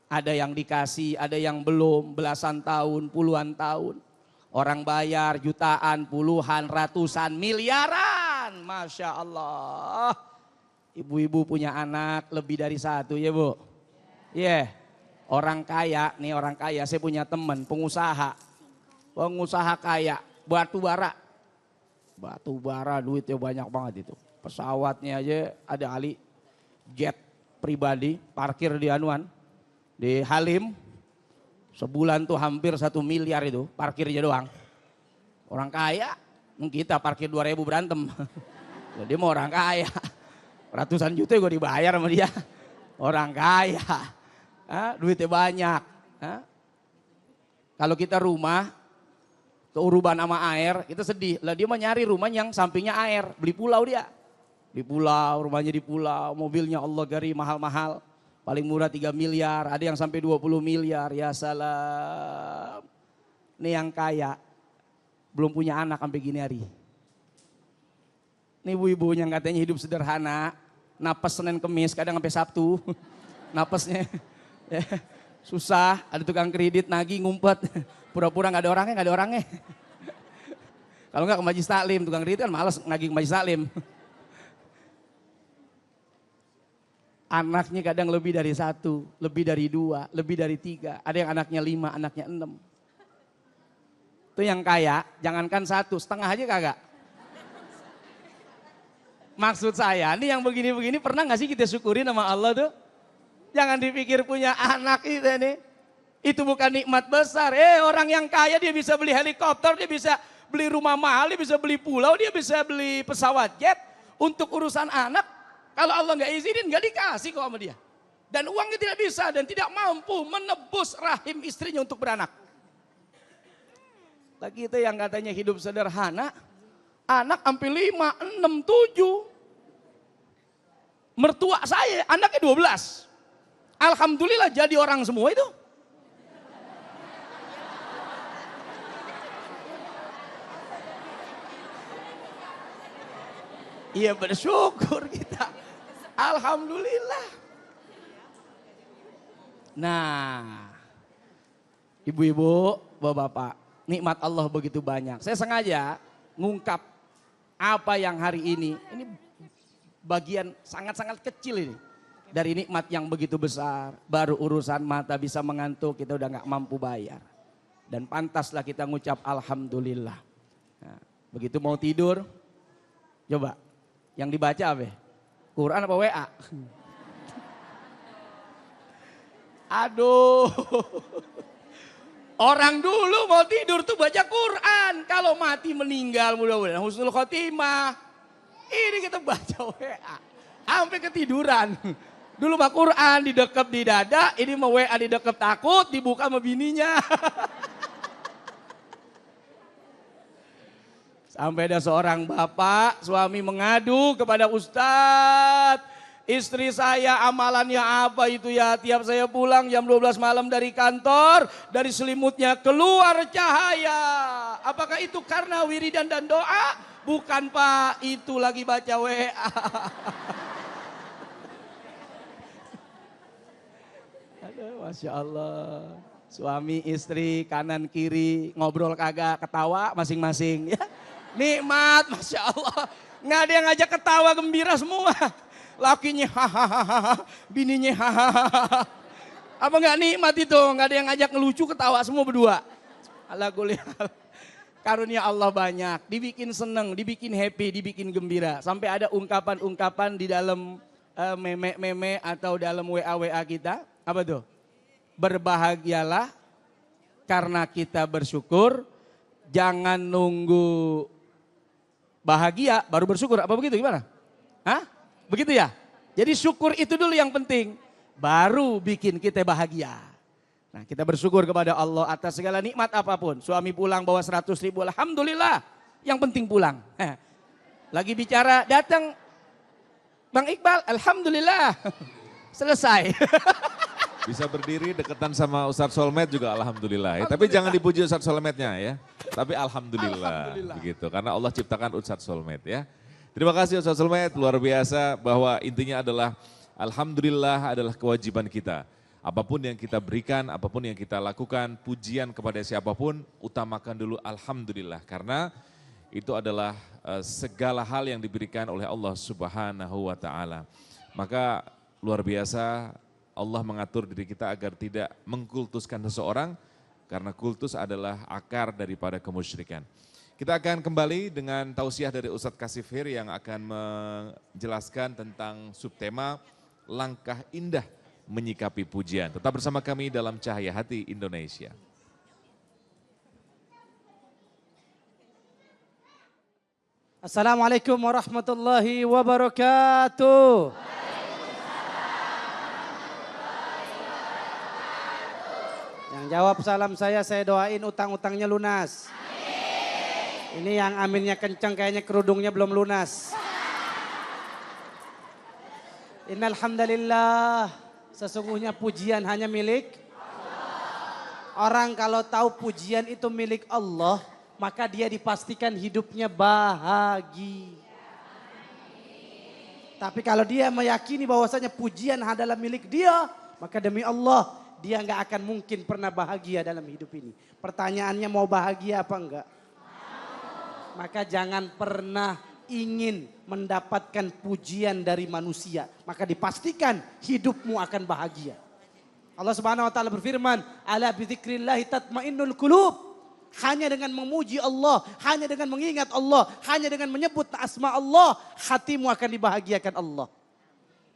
Ada yang dikasih, ada yang belum, belasan tahun, puluhan tahun. Orang bayar jutaan, puluhan, ratusan, miliaran. Sultan, Masya Allah. Ibu-ibu punya anak lebih dari satu ya Bu? Iya, orang kaya, nih orang kaya, saya punya teman pengusaha kaya, batu bara duitnya banyak banget itu. Pesawatnya aja ada kali jet pribadi, parkir di Anuan, di Halim, sebulan tuh hampir 1 miliar itu, parkirnya doang. Orang kaya, kita parkir 2.000 berantem. Jadi mau orang kaya. Ratusan juta gue dibayar sama dia. Orang kaya. Duitnya banyak. Kalau kita rumah, keuruban sama air, kita sedih. Lah dia mah nyari rumah yang sampingnya air. Beli pulau dia. Di pulau, rumahnya di pulau, mobilnya Allah gari mahal-mahal. Paling murah 3 miliar, ada yang sampai 20 miliar. Ya salam. Ini yang kaya. Belum punya anak sampai gini hari. Ini ibu-ibu yang katanya hidup sederhana, napas Senin Kemis, kadang sampai Sabtu, napasnya susah, ada tukang kredit nagih ngumpet, pura-pura nggak ada orangnya. Kalau nggak ke Majlis Taklim, tukang kredit kan malas nagih ke Majlis Taklim. Anaknya kadang lebih dari 1, lebih dari 2, lebih dari 3, ada yang anaknya 5, anaknya 6. Itu yang kaya, jangankan 1, setengah aja kagak. Maksud saya, ini yang begini-begini pernah gak sih kita syukurin sama Allah tuh? Jangan dipikir punya anak itu nih. Itu bukan nikmat besar. Orang yang kaya dia bisa beli helikopter, dia bisa beli rumah mahal, dia bisa beli pulau, dia bisa beli pesawat jet. Untuk urusan anak, kalau Allah gak izinin gak dikasih kok sama dia. Dan uangnya tidak bisa dan tidak mampu menebus rahim istrinya untuk beranak. Lagi itu yang katanya hidup sederhana, anak sampai 5, 6, 7. Mertua saya anaknya 12. Alhamdulillah jadi orang semua itu. Iya bersyukur kita. Alhamdulillah. Nah, ibu-ibu, bapak-bapak, nikmat Allah begitu banyak. Saya sengaja ngungkap apa yang hari ini bagian sangat-sangat kecil ini. Dari nikmat yang begitu besar, baru urusan mata bisa mengantuk, kita udah gak mampu bayar. Dan pantaslah kita ngucap Alhamdulillah. Nah, begitu mau tidur, coba yang dibaca apa? Quran apa WA? Aduh. Orang dulu mau tidur tuh baca Quran. Kalau mati meninggal mudah-mudahan husnul khotimah. Ini kita baca WA. Sampai ketiduran. Dulu mah Quran didekep di dada. Ini mah WA didekep takut. Dibuka sama bininya. Sampai ada seorang bapak suami mengadu kepada ustadz. Istri saya amalannya apa itu ya, tiap saya pulang jam 12 malam dari kantor, dari selimutnya keluar cahaya. Apakah itu karena wiridan dan doa? Bukan Pak, itu lagi baca WA. Aduh, Masya Allah. Suami istri kanan kiri ngobrol kagak ketawa masing-masing. Ya. Nikmat Masya Allah. Nggak ada yang ngajak ketawa gembira semua. Lakinya hahaha, bininya hahaha. Apa nggak nikmat itu? Nggak ada yang ngajak ngelucu ketawa semua berdua. Ala kulli hal. Karunia Allah banyak, dibikin seneng, dibikin happy, dibikin gembira. Sampai ada ungkapan-ungkapan di dalam meme-meme atau dalam WA-WA kita. Apa tuh? Berbahagialah karena kita bersyukur. Jangan nunggu bahagia baru bersyukur. Apa begitu gimana? Hah? Begitu ya? Jadi syukur itu dulu yang penting. Baru bikin kita bahagia. Nah kita bersyukur kepada Allah atas segala nikmat apapun. Suami pulang bawa 100 ribu, alhamdulillah. Yang penting pulang. Lagi bicara datang Bang Iqbal, alhamdulillah. Selesai. Bisa berdiri deketan sama Ustadz Solmed juga alhamdulillah. Tapi jangan dipuji Ustadz Solmednya ya. Tapi alhamdulillah. Begitu. Karena Allah ciptakan Ustadz Solmed ya. Terima kasih Ustadz Solmed, luar biasa bahwa intinya adalah alhamdulillah adalah kewajiban kita. Apapun yang kita berikan, apapun yang kita lakukan, pujian kepada siapapun, utamakan dulu alhamdulillah. Karena itu adalah segala hal yang diberikan oleh Allah Subhanahu wa taala. Maka luar biasa Allah mengatur diri kita agar tidak mengkultuskan seseorang, karena kultus adalah akar daripada kemusyrikan. Kita akan kembali dengan tausiah dari Ustadz Kasifir yang akan menjelaskan tentang subtema langkah indah menyikapi pujian. Tetap bersama kami dalam Cahaya Hati Indonesia. Assalamualaikum warahmatullahi wabarakatuh. Yang jawab salam saya doain utang-utangnya lunas. Ini yang aminnya kencang, kayaknya kerudungnya belum lunas. Innal hamdalillah, sesungguhnya pujian hanya milik Allah. Orang kalau tahu pujian itu milik Allah, maka dia dipastikan hidupnya bahagia. Tapi kalau dia meyakini bahwasanya pujian adalah milik dia, maka demi Allah dia nggak akan mungkin pernah bahagia dalam hidup ini. Pertanyaannya mau bahagia apa enggak? Maka jangan pernah ingin mendapatkan pujian dari manusia. Maka dipastikan hidupmu akan bahagia. Allah Subhanahu wa taala berfirman, "Ala bidzikrillahi tatmainnul qulub." Hanya dengan memuji Allah, hanya dengan mengingat Allah, hanya dengan menyebut asma Allah, hatimu akan dibahagiakan Allah.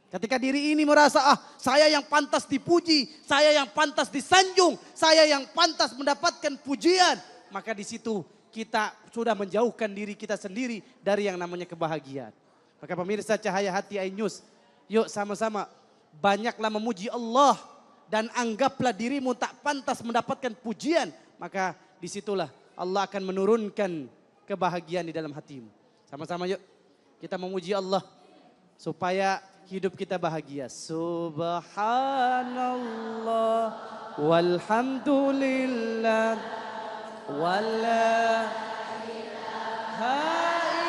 Ketika diri ini merasa, saya yang pantas dipuji, saya yang pantas disanjung, saya yang pantas mendapatkan pujian, maka di situ kita sudah menjauhkan diri kita sendiri dari yang namanya kebahagiaan. Maka pemirsa Cahaya Hati iNews, yuk sama-sama banyaklah memuji Allah dan anggaplah dirimu tak pantas mendapatkan pujian, maka disitulah Allah akan menurunkan kebahagiaan di dalam hatimu. Sama-sama yuk kita memuji Allah supaya hidup kita bahagia. Subhanallah walhamdulillah wala ilaha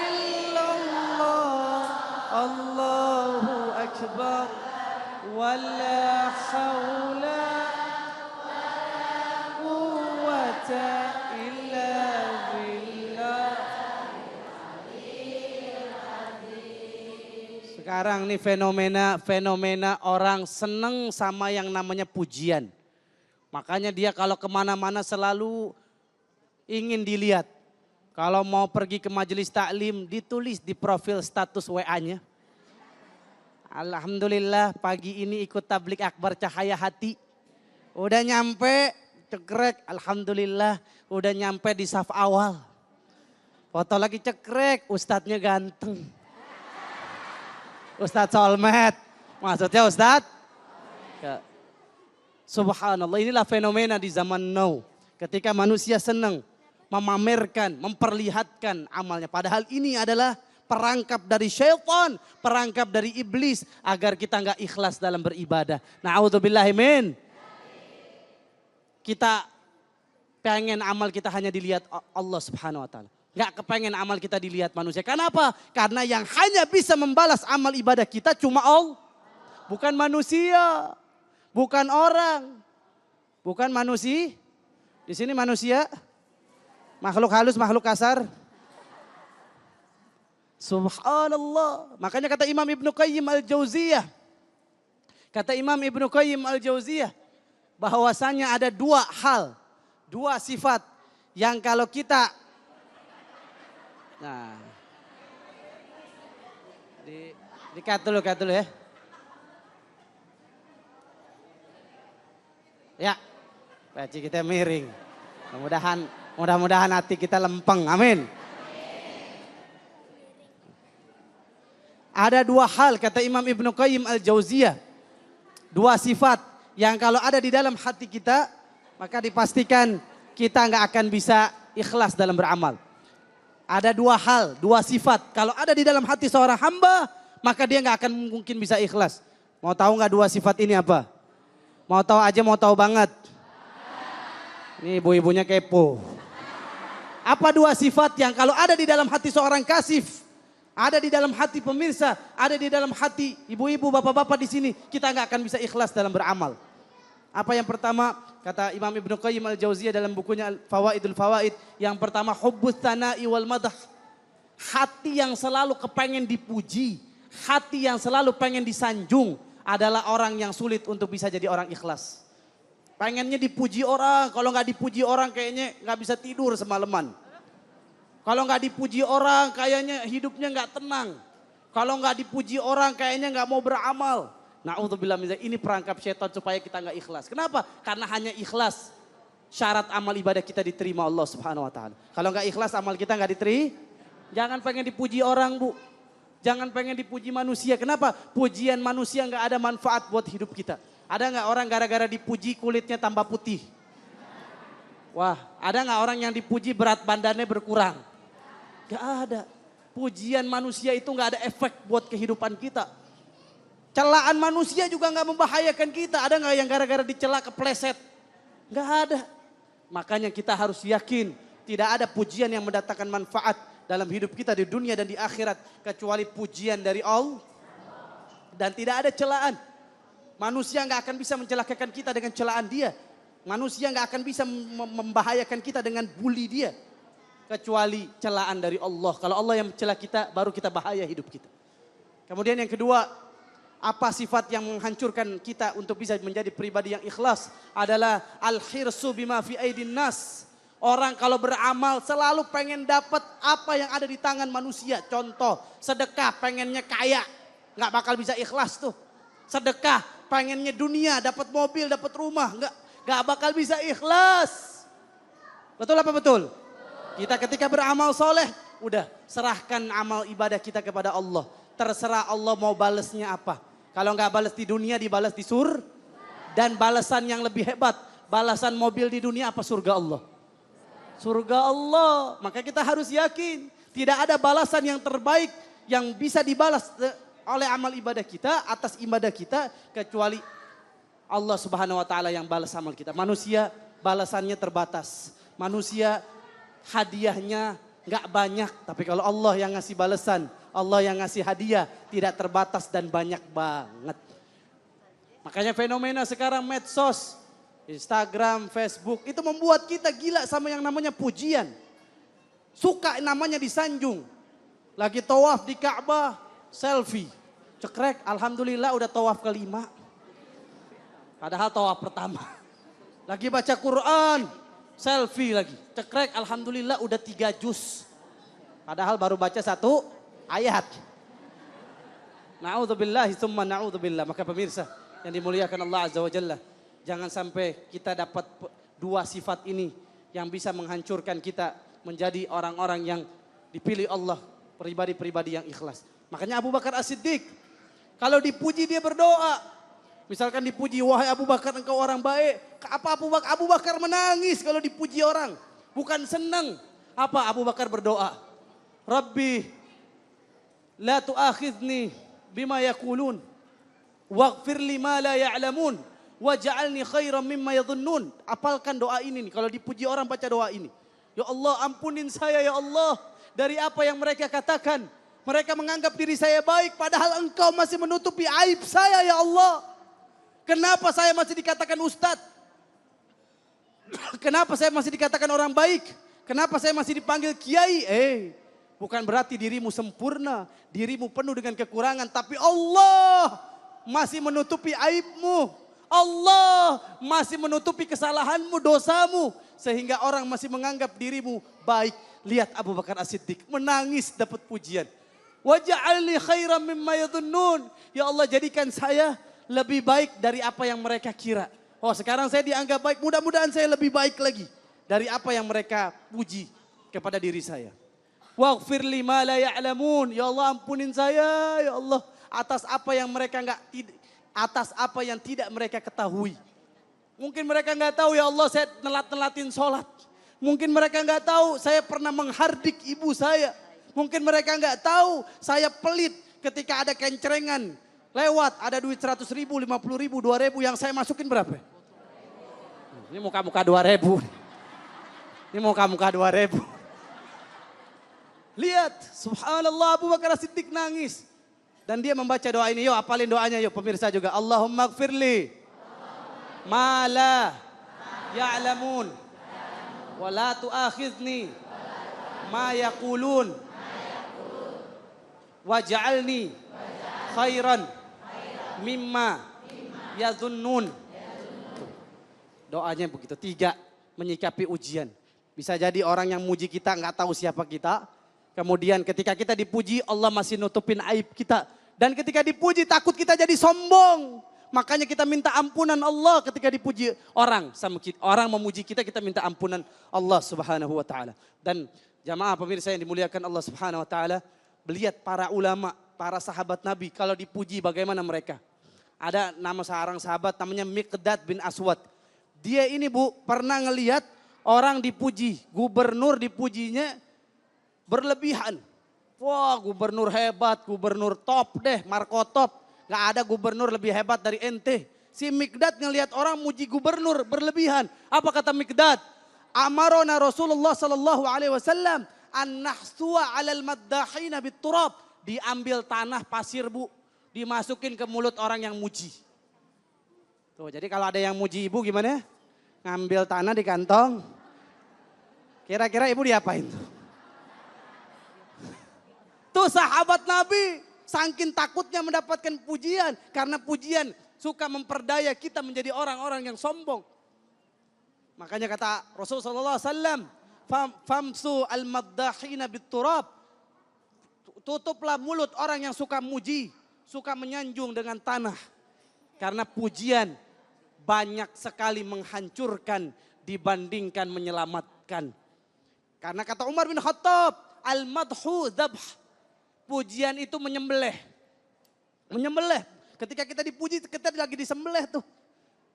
illallah Allahu akbar wala haula wala quwwata illa billah. Sekarang nih fenomena orang seneng sama yang namanya pujian. Makanya dia kalau kemana-mana selalu ingin dilihat. Kalau mau pergi ke majelis taklim ditulis di profil status WA-nya. Alhamdulillah pagi ini ikut tablik akbar Cahaya Hati. Udah nyampe cekrek, alhamdulillah udah nyampe di saf awal. Foto lagi cekrek, ustadznya ganteng. Ustadz Solmed, maksudnya Ustadz? Ya. Subhanallah, inilah fenomena di zaman now. Ketika manusia senang memamerkan, memperlihatkan amalnya. Padahal ini adalah perangkap dari syaitan, perangkap dari iblis agar kita nggak ikhlas dalam beribadah. Na'udzubillahi min. Kita pengen amal kita hanya dilihat Allah Subhanahu wa taala. Gak kepengen amal kita dilihat manusia. Kenapa? Karena yang hanya bisa membalas amal ibadah kita cuma Allah. Bukan manusia. Bukan orang. Bukan manusia. Di sini manusia. Makhluk halus, makhluk kasar. Subhanallah. Makanya kata Imam Ibnu Qayyim Al-Jauziyah. Kata Imam Ibnu Qayyim Al-Jauziyah. Bahwasanya ada dua hal. Dua sifat. Yang kalau kita... Nah, di-cut dulu ya. Ya, baca kita miring. Mudah-mudahan hati kita lempeng, amin. Ada dua hal kata Imam Ibnu Qayyim Al-Jauziyah. Dua sifat yang kalau ada di dalam hati kita, maka dipastikan kita nggak akan bisa ikhlas dalam beramal. Ada dua hal, dua sifat. Kalau ada di dalam hati seorang hamba, maka dia nggak akan mungkin bisa ikhlas. Mau tahu nggak dua sifat ini apa? Mau tahu aja, mau tahu banget. Ini ibu-ibunya kepo. Apa dua sifat yang kalau ada di dalam hati seorang kasif, ada di dalam hati pemirsa, ada di dalam hati ibu-ibu, bapak-bapak di sini, kita nggak akan bisa ikhlas dalam beramal. Apa yang pertama? Kata Imam Ibnu Qayyim Al-Jauziyah dalam bukunya Fawaidul Fawaid. Yang pertama hubbus tsana'i wal madh. hati yang selalu kepengen dipuji, hati yang selalu pengen disanjung adalah orang yang sulit untuk bisa jadi orang ikhlas. Pengennya dipuji orang, kalau nggak dipuji orang kayaknya nggak bisa tidur semalaman. Kalau nggak dipuji orang kayaknya hidupnya nggak tenang. Kalau nggak dipuji orang kayaknya nggak mau beramal. Na'udzubillah min dzalik. Ini perangkap syaitan supaya kita nggak ikhlas. Kenapa? Karena hanya ikhlas syarat amal ibadah kita diterima Allah Subhanahu wa taala. Kalau nggak ikhlas amal kita nggak diterima. Jangan pengen dipuji orang, Bu. Jangan pengen dipuji manusia. Kenapa? Pujian manusia nggak ada manfaat buat hidup kita. Ada nggak orang gara-gara dipuji kulitnya tambah putih? Wah, ada nggak orang yang dipuji berat badannya berkurang? Gak ada. Pujian manusia itu gak ada efek buat kehidupan kita. Celaan manusia juga gak membahayakan kita. Ada gak yang gara-gara dicela kepleset? Gak ada. Makanya kita harus yakin tidak ada pujian yang mendatangkan manfaat dalam hidup kita di dunia dan di akhirat. Kecuali pujian dari Allah. Dan tidak ada celaan. Manusia gak akan bisa mencelakakan kita dengan celaan dia. Manusia gak akan bisa membahayakan kita dengan bully dia. Kecuali celaan dari Allah. Kalau Allah yang mencela kita, baru kita bahaya hidup kita. Kemudian yang kedua, apa sifat yang menghancurkan kita untuk bisa menjadi pribadi yang ikhlas? Adalah al-khirsu bima fi aidin nas. Orang kalau beramal selalu pengen dapat apa yang ada di tangan manusia. Contoh, sedekah pengennya kaya. Nggak bakal bisa ikhlas tuh. Sedekah pengennya dunia, dapat mobil, dapat rumah. Nggak bakal bisa ikhlas. Betul apa betul? Kita ketika beramal soleh, udah serahkan amal ibadah kita kepada Allah. Terserah Allah mau balesnya apa. Kalau nggak balas di dunia, dibalas di sur. Dan balasan yang lebih hebat, balasan mobil di dunia apa surga Allah? Surga Allah. Maka kita harus yakin, tidak ada balasan yang terbaik yang bisa dibalas oleh amal ibadah kita, atas ibadah kita, kecuali Allah Subhanahu wa taala yang balas amal kita. Manusia balasannya terbatas. Manusia hadiahnya nggak banyak, tapi kalau Allah yang ngasih balasan, Allah yang ngasih hadiah tidak terbatas dan banyak banget. Makanya fenomena sekarang medsos, Instagram, Facebook itu membuat kita gila sama yang namanya pujian. Suka namanya disanjung. Lagi tawaf di Ka'bah, selfie. Cekrek, alhamdulillah udah tawaf kelima. Padahal tawaf pertama. Lagi baca Quran, selfie lagi. Cekrek, alhamdulillah udah 3 juz. Padahal baru baca 1 ayat. Na'udzubillahi tsumma na'udzubillah. Maka pemirsa yang dimuliakan Allah Azza wa Jalla, jangan sampai kita dapat 2 sifat ini yang bisa menghancurkan kita menjadi orang-orang yang dipilih Allah, pribadi-pribadi yang ikhlas. Makanya Abu Bakar As-Siddiq, kalau dipuji dia berdoa. Misalkan dipuji, wahai Abu Bakar engkau orang baik. Apa Abu Bakar menangis kalau dipuji orang? Bukan senang. Apa Abu Bakar berdoa? Rabbi la tu'akhidni bima yakulun. Waghfir li ma la ya'lamun. Waj'alni khairan mimma yadhunnun. Apalkan doa ini nih. Kalau dipuji orang baca doa ini. Ya Allah ampunin saya ya Allah. Dari apa yang mereka katakan. Mereka menganggap diri saya baik. Padahal engkau masih menutupi aib saya ya Allah. Kenapa saya masih dikatakan ustadz? Kenapa saya masih dikatakan orang baik? Kenapa saya masih dipanggil kiai? Bukan berarti dirimu sempurna. Dirimu penuh dengan kekurangan. Tapi Allah masih menutupi aibmu. Allah masih menutupi kesalahanmu, dosamu. Sehingga orang masih menganggap dirimu baik. Lihat Abu Bakar As-Siddiq menangis dapat pujian. Waj'alni khairan mimma yadhunnun. Ya Allah jadikan saya lebih baik dari apa yang mereka kira. Oh sekarang saya dianggap baik, mudah-mudahan saya lebih baik lagi dari apa yang mereka puji kepada diri saya. Waghfir li ma la ya'lamun. Ya Allah ampunin saya ya Allah atas apa yang mereka atas apa yang tidak mereka ketahui. Mungkin mereka nggak tahu ya Allah saya nelat-nelatin sholat. Mungkin mereka nggak tahu saya pernah menghardik ibu saya. Mungkin mereka nggak tahu saya pelit ketika ada kencerengan lewat, ada duit 100 ribu, 50 ribu, 2 ribu, yang saya masukin berapa? Ini muka-muka 2 ribu. Ini muka-muka 2 ribu. Lihat, subhanallah Abu Bakar As-Siddiq nangis. Dan dia membaca doa ini, yuk apalin doanya yuk pemirsa juga. Allahumma gfirli ma la ya'lamun wa la tu'akhidni ma yaqulun waj'alni khairan mimma yazunnun. Doanya begitu, 3 menyikapi ujian. Bisa jadi orang yang muji kita nggak tahu siapa kita. Kemudian ketika kita dipuji Allah masih nutupin aib kita. Dan ketika dipuji takut kita jadi sombong. Makanya kita minta ampunan Allah ketika dipuji orang. Sama kita, orang memuji kita, kita minta ampunan Allah subhanahu wa ta'ala. Dan jamaah pemirsa yang dimuliakan Allah subhanahu wa ta'ala. Lihat para ulama, para sahabat Nabi kalau dipuji bagaimana mereka. Ada nama seorang sahabat namanya Miqdad bin Aswad. Dia ini bu pernah ngelihat orang dipuji, gubernur dipujinya berlebihan. Wah gubernur hebat, gubernur top deh, Marco top. Gak ada gubernur lebih hebat dari ente. Si Miqdad ngelihat orang muji gubernur berlebihan. Apa kata Miqdad? Amarona Rasulullah sallallahu alaihi wasallam an nahsuwa 'alal maddahina biturab. Diambil tanah pasir bu, dimasukin ke mulut orang yang muji. Tuh, jadi kalau ada yang muji ibu gimana? Ngambil tanah di kantong. Kira-kira ibu diapain tuh? Tuh sahabat Nabi. Saking takutnya mendapatkan pujian. Karena pujian suka memperdaya kita menjadi orang-orang yang sombong. Makanya kata Rasulullah SAW. Famsu al-maddahina biturab. Tutuplah mulut orang yang suka muji. Suka menyanjung dengan tanah. Karena pujian banyak sekali menghancurkan dibandingkan menyelamatkan. Karena kata Umar bin Khattab. Al-madhu dhabh. Pujian itu menyembelih. Menyembelih. Ketika kita dipuji, kita lagi disembelih tuh.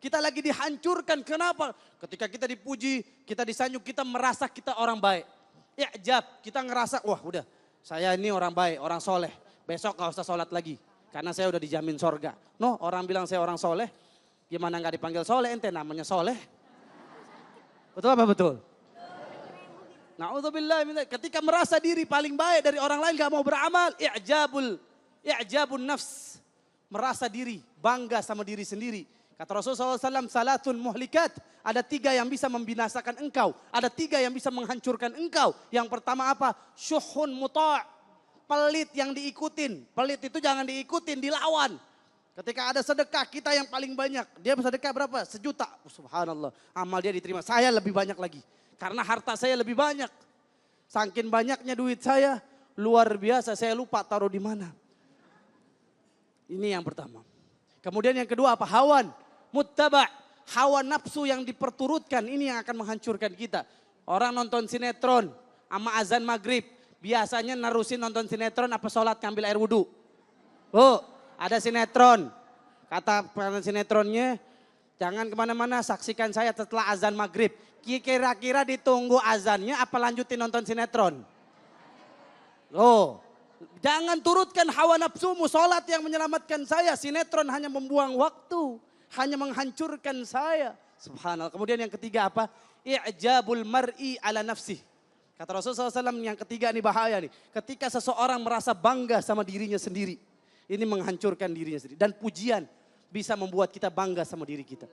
Kita lagi dihancurkan. Kenapa? Ketika kita dipuji, kita disanjung, kita merasa kita orang baik. I'jab, kita ngerasa, wah udah. Saya ini orang baik, orang soleh. Besok gak usah sholat lagi. Karena saya udah dijamin sorga. No, orang bilang saya orang soleh. Gimana gak dipanggil soleh, ente namanya soleh. Betul apa betul? Na'udzubillah, ketika merasa diri paling baik dari orang lain gak mau beramal. I'jabun nafs. Merasa diri, bangga sama diri sendiri. Kata Rasulullah SAW, salatun muhlikat. Ada 3 yang bisa membinasakan engkau. Ada 3 yang bisa menghancurkan engkau. Yang pertama apa? Syuhun muta'. Pelit yang diikutin. Pelit itu jangan diikutin, dilawan. Ketika ada sedekah kita yang paling banyak. Dia sedekah berapa? 1 juta. Subhanallah. Amal dia diterima. Saya lebih banyak lagi. Karena harta saya lebih banyak. Saking banyaknya duit saya, luar biasa saya lupa taruh di mana. Ini yang pertama. Kemudian yang kedua apa? Hawan, muttaba', hawa nafsu yang diperturutkan. Ini yang akan menghancurkan kita. Orang nonton sinetron sama azan maghrib. Biasanya nerusin nonton sinetron apa sholat ngambil air wudhu. Oh, ada sinetron. Kata sinetronnya, jangan kemana-mana, saksikan saya setelah azan maghrib. Kira-kira ditunggu azannya apa lanjutin nonton sinetron? Loh, jangan turutkan hawa nafsumu, sholat yang menyelamatkan saya. Sinetron hanya membuang waktu, hanya menghancurkan saya. Subhanallah. Kemudian yang ketiga apa? I'jabul mar'i ala nafsih. Kata Rasulullah SAW yang ketiga ini bahaya nih. Ketika seseorang merasa bangga sama dirinya sendiri. Ini menghancurkan dirinya sendiri. Dan pujian bisa membuat kita bangga sama diri kita.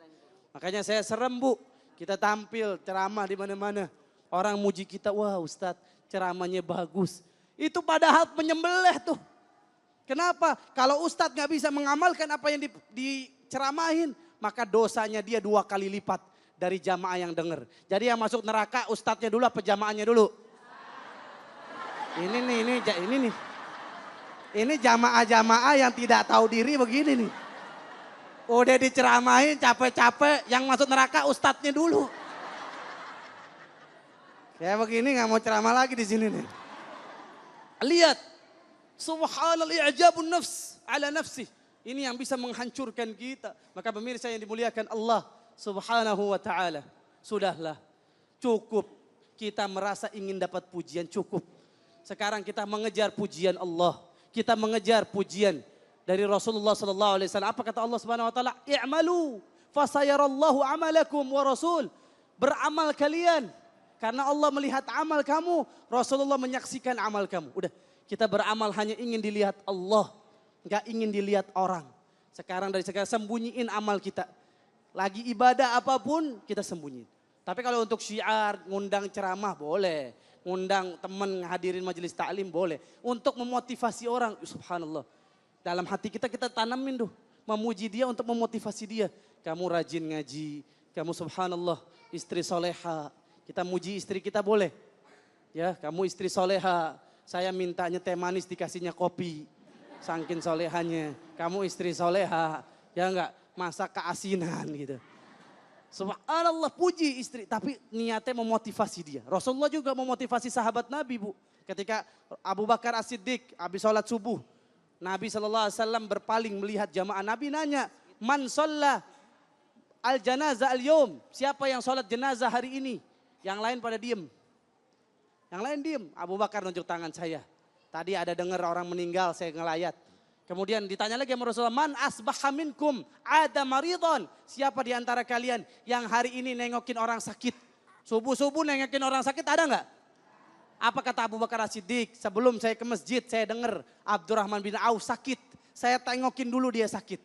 Makanya saya serem bu. Kita tampil ceramah di mana-mana. Orang muji kita, wah Ustadz ceramahnya bagus. Itu padahal menyembelih tuh. Kenapa? Kalau Ustadz gak bisa mengamalkan apa yang diceramahin. Maka dosanya dia 2 kali lipat dari jamaah yang dengar. Jadi yang masuk neraka Ustadznya dulu apa jamaahnya dulu? Ini nih. Ini jamaah-jamaah yang tidak tahu diri begini nih. Udah diceramahin capek-capek, yang masuk neraka ustadznya dulu. Kayak begini gak mau ceramah lagi di sini nih. Lihat, subhanallah i'jabun nafs ala nafsih. Ini yang bisa menghancurkan kita. Maka pemirsa yang dimuliakan Allah subhanahu wa ta'ala. Sudahlah, cukup kita merasa ingin dapat pujian, cukup. Sekarang kita mengejar pujian Allah. Kita mengejar pujian dari Rasulullah sallallahu alaihi wasallam. Apa kata Allah Subhanahu wa taala? I'malu fasayarallahu amalakum wa rasul. Beramal kalian karena Allah melihat amal kamu, Rasulullah menyaksikan amal kamu. Udah, kita beramal hanya ingin dilihat Allah, enggak ingin dilihat orang. Sekarang sembunyiin amal kita. Lagi ibadah apapun kita sembunyiin. Tapi kalau untuk syiar, ngundang ceramah boleh. Ngundang teman hadirin majelis taklim boleh. Untuk memotivasi orang, subhanallah. Dalam hati kita tanamin tuh. Memuji dia untuk memotivasi dia. Kamu rajin ngaji, kamu subhanallah istri soleha. Kita muji istri kita boleh. Ya, kamu istri soleha. Saya mintanya teh manis dikasihnya kopi. Sangkin solehanya. Kamu istri soleha. Ya enggak, masak keasinan gitu. Subhanallah puji istri, tapi niatnya memotivasi dia. Rasulullah juga memotivasi sahabat Nabi Bu. Ketika Abu Bakar As-Siddiq habis sholat subuh. Nabi SAW berpaling melihat jamaah. Nabi nanya, man sholla al-janazah al-yom. Siapa yang sholat jenazah hari ini? Yang lain pada diem. Yang lain diem. Abu Bakar nunjuk tangan saya. Tadi ada dengar orang meninggal, saya ngelayat. Kemudian ditanya lagi sama Rasulullah, man asbaha minkum ada maridon. Siapa di antara kalian yang hari ini nengokin orang sakit? Subuh-subuh nengokin orang sakit ada nggak? Apa kata Abu Bakar As-Siddiq? Sebelum saya ke masjid saya dengar Abdurrahman bin Auf sakit. Saya tengokin dulu dia sakit.